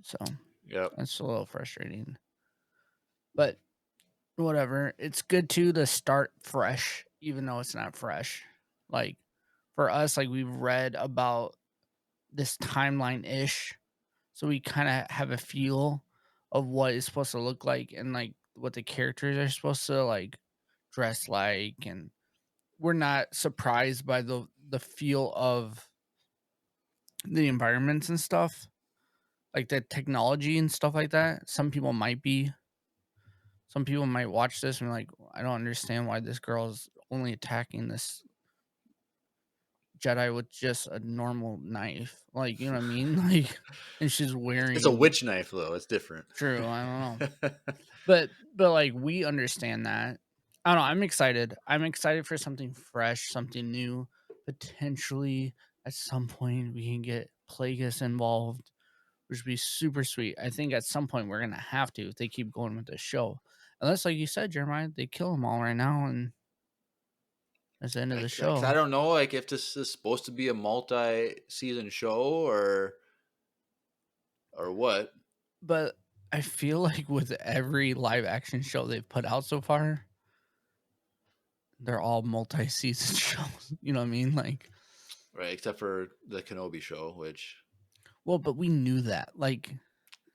C: So that's a little frustrating. But whatever. It's good too to start fresh, even though it's not fresh. Like for us, like we've read about this timeline-ish, so we kind of have a feel of what it's supposed to look like and like what the characters are supposed to like dress like, and we're not surprised by the feel of the environments and stuff, like the technology and stuff like that. Some people might be. Some people might watch this and be like, I don't understand why this girl is only attacking this Jedi with just a normal knife. Like, you know what I mean? Like, and she's wearing...
A: It's a witch knife, though. It's different.
C: True. I don't know. but like, we understand that. I don't know. I'm excited. I'm excited for something fresh, something new. Potentially, at some point, we can get Plagueis involved, which would be super sweet. I think at some point we're going to have to if they keep going with this show. Unless, like you said, Jeremiah, they kill them all right now, and that's the end of the show.
A: I don't know, like if this is supposed to be a multi-season show or what.
C: But I feel like with every live-action show they've put out so far, they're all multi-season shows. You know what I mean? Like,
A: right, except for the Kenobi show, which...
C: Well, but we knew that. Like...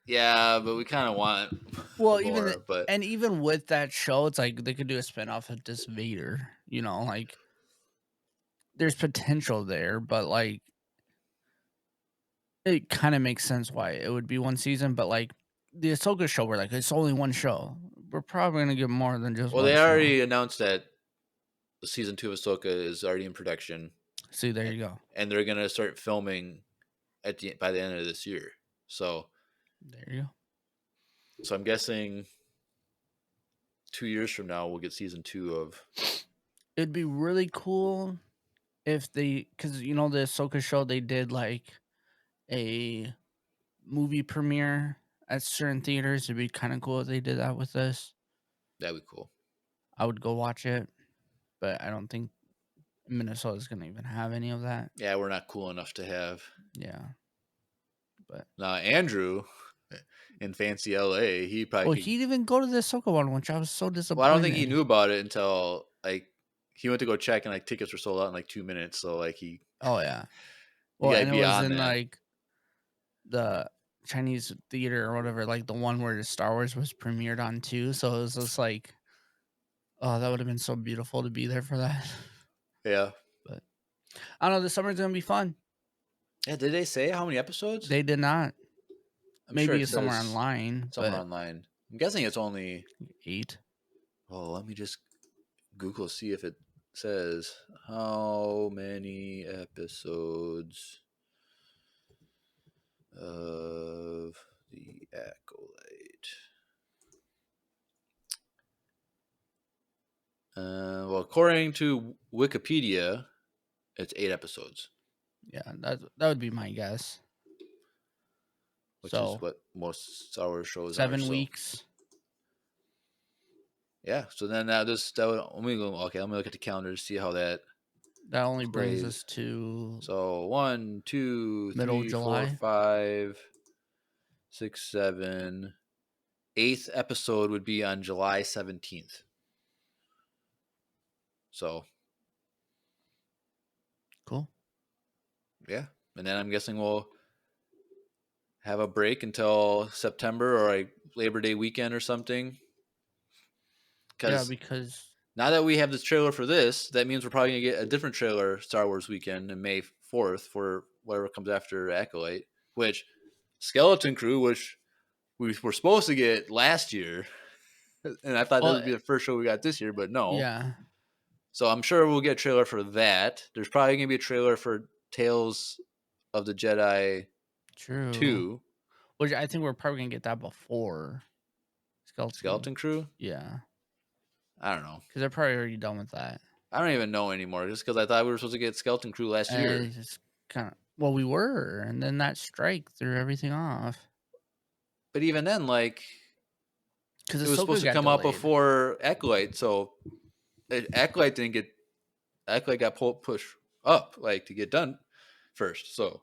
A: Yeah, but we kind of want
C: more,
A: but
C: even with that show, it's like they could do a spinoff of this Vader, you know, like there's potential there, but like it kind of makes sense why it would be one season, but like the Ahsoka show, we're like, it's only one show. We're probably going to get more than just one
A: they
C: show.
A: already announced that season 2 of Ahsoka is already in production.
C: See, there you go.
A: And they're going to start filming by the end of this year. So
C: there you go.
A: So I'm guessing 2 years from now we'll get season 2 of...
C: It'd be really cool if they, because you know the Ahsoka show, they did like a movie premiere at certain theaters. It'd be kind of cool if they did that with this.
A: That'd be cool.
C: I would go watch it, but I don't think Minnesota's gonna even have any of that.
A: Yeah, we're not cool enough to have.
C: Yeah, but
A: now Andrew in fancy LA, he probably.
C: Well,
A: could...
C: he'd even go to the Ahsoka one, which I was so disappointed.
A: Well, I don't think he knew about it until like he went to go check, and like tickets were sold out in like 2 minutes. So like he.
C: Oh yeah. Well, and it was in
A: that.
C: like the Chinese theater or whatever, like the one where the Star Wars was premiered on too. So it was just like, oh, that would have been so beautiful to be there for that.
A: Yeah.
C: But I don't know. This summer's gonna be fun.
A: Yeah. Did they say how many episodes?
C: They did not. Maybe
A: sure
C: it's somewhere online.
A: Somewhere online. I'm guessing it's only
C: 8.
A: Oh, let me just Google see if it says how many episodes of the Acolyte. Well, according to Wikipedia, it's 8 episodes.
C: Yeah, that would be my guess.
A: Which is what most Star Wars shows
C: 7 weeks.
A: Yeah, so then now let me look at the calendar to see how that
C: only brings us to
A: 1, 2,
C: middle
A: 3,
C: July.
A: 4, 5, 6, 7. 8th episode would be on July 17th. So
C: cool.
A: Yeah, and then I'm guessing we'll have a break until September or like Labor Day weekend or something.
C: Yeah, because
A: now that we have this trailer for this, that means we're probably going to get a different trailer Star Wars weekend on May 4th for whatever comes after Acolyte, which Skeleton Crew, which we were supposed to get last year. And I thought that would be the first show we got this year, but no.
C: Yeah.
A: So I'm sure we'll get a trailer for that. There's probably going to be a trailer for Tales of the Jedi 2.
C: Which I think we're probably going to get that before
A: Skeleton Crew?
C: Yeah.
A: I don't know.
C: Because they're probably already done with that.
A: I don't even know anymore. Just because I thought we were supposed to get Skeleton Crew last year.
C: It's kind of, well, we were, and then that strike threw everything off.
A: But even then, like, it was supposed to come out before Acolyte, so Acolyte got pushed up, like, to get done first. So,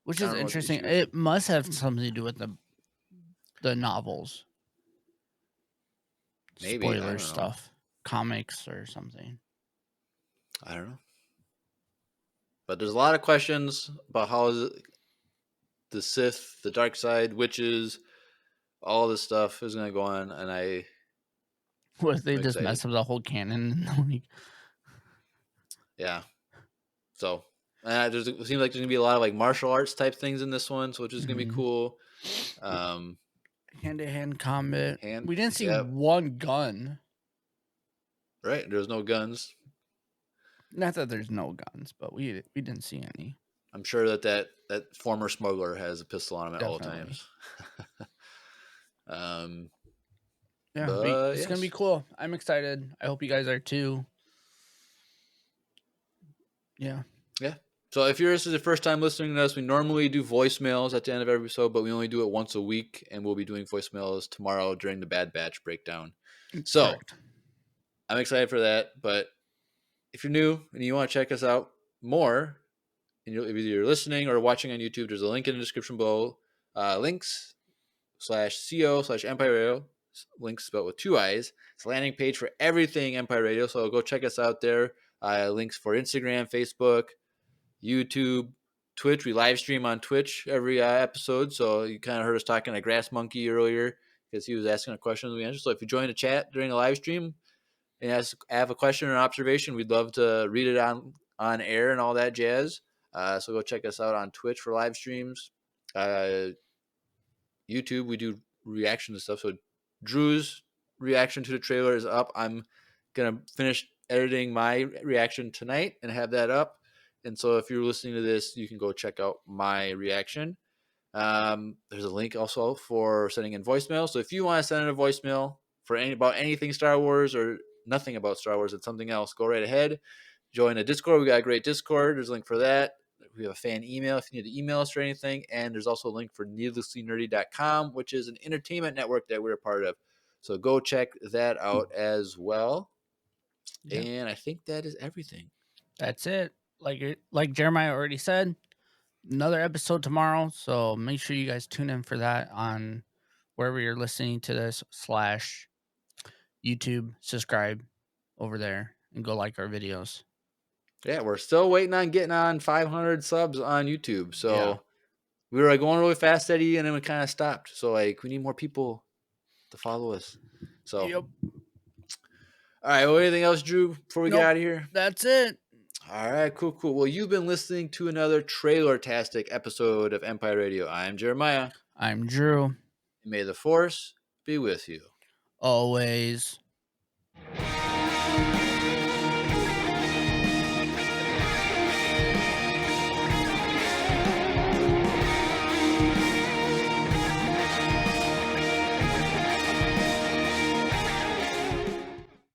C: which is interesting. It must have something to do with the novels.
A: Maybe
C: spoiler stuff, comics or something.
A: I don't know. But there's a lot of questions about how the Sith, the dark side, witches, all this stuff is going to go on, and
C: what if they just mess up the whole canon?
A: Yeah. So, it seems like there's going to be a lot of like martial arts type things in this one, so which is going to be cool.
C: Hand-to-hand combat. We didn't see one gun.
A: Right, there's no guns.
C: Not that there's no guns, but we didn't see any.
A: I'm sure that former smuggler has a pistol on him at all times.
C: It's gonna be cool. I'm excited. I hope you guys are too. Yeah.
A: So if this is the first time listening to us, we normally do voicemails at the end of every episode, but we only do it once a week, and we'll be doing voicemails tomorrow during the Bad Batch breakdown. So correct. I'm excited for that. But if you're new and you want to check us out more, and if you're listening or watching on YouTube, there's a link in the description below. links/co/Empire Radio. Links spelled with 2 I's. It's a landing page for everything Empire Radio. So go check us out there. Links for Instagram, Facebook, YouTube, Twitch. We live stream on Twitch every episode. So you kind of heard us talking to Grass Monkey earlier because he was asking a question we answered. So if you join the chat during a live stream and have a question or an observation, we'd love to read it on air and all that jazz. So go check us out on Twitch for live streams. YouTube, we do reaction to stuff. So Drew's reaction to the trailer is up. I'm going to finish editing my reaction tonight and have that up. And so if you're listening to this, you can go check out my reaction. There's a link also for sending in voicemail. So if you want to send in a voicemail for about anything Star Wars or nothing about Star Wars and something else, go right ahead. join a Discord. We got a great Discord. There's a link for that. We have a fan email if you need to email us or anything. And there's also a link for needlesslynerdy.com, which is an entertainment network that we're a part of. So go check that out as well. Yeah. And I think that is everything.
C: That's it. Like Jeremiah already said, another episode tomorrow. So make sure you guys tune in for that on wherever you're listening to this /YouTube. Subscribe over there and go like our videos.
A: Yeah, we're still waiting on getting on 500 subs on YouTube. So we were going really fast, Eddie, and then we kind of stopped. So we need more people to follow us. So,
C: yep.
A: All right. Well, anything else, Drew, before we get out of here?
C: That's it.
A: All right. Cool. Well, you've been listening to another trailer-tastic episode of Empire Radio. I'm Jeremiah.
C: I'm Drew.
A: And may the Force be with you.
C: Always.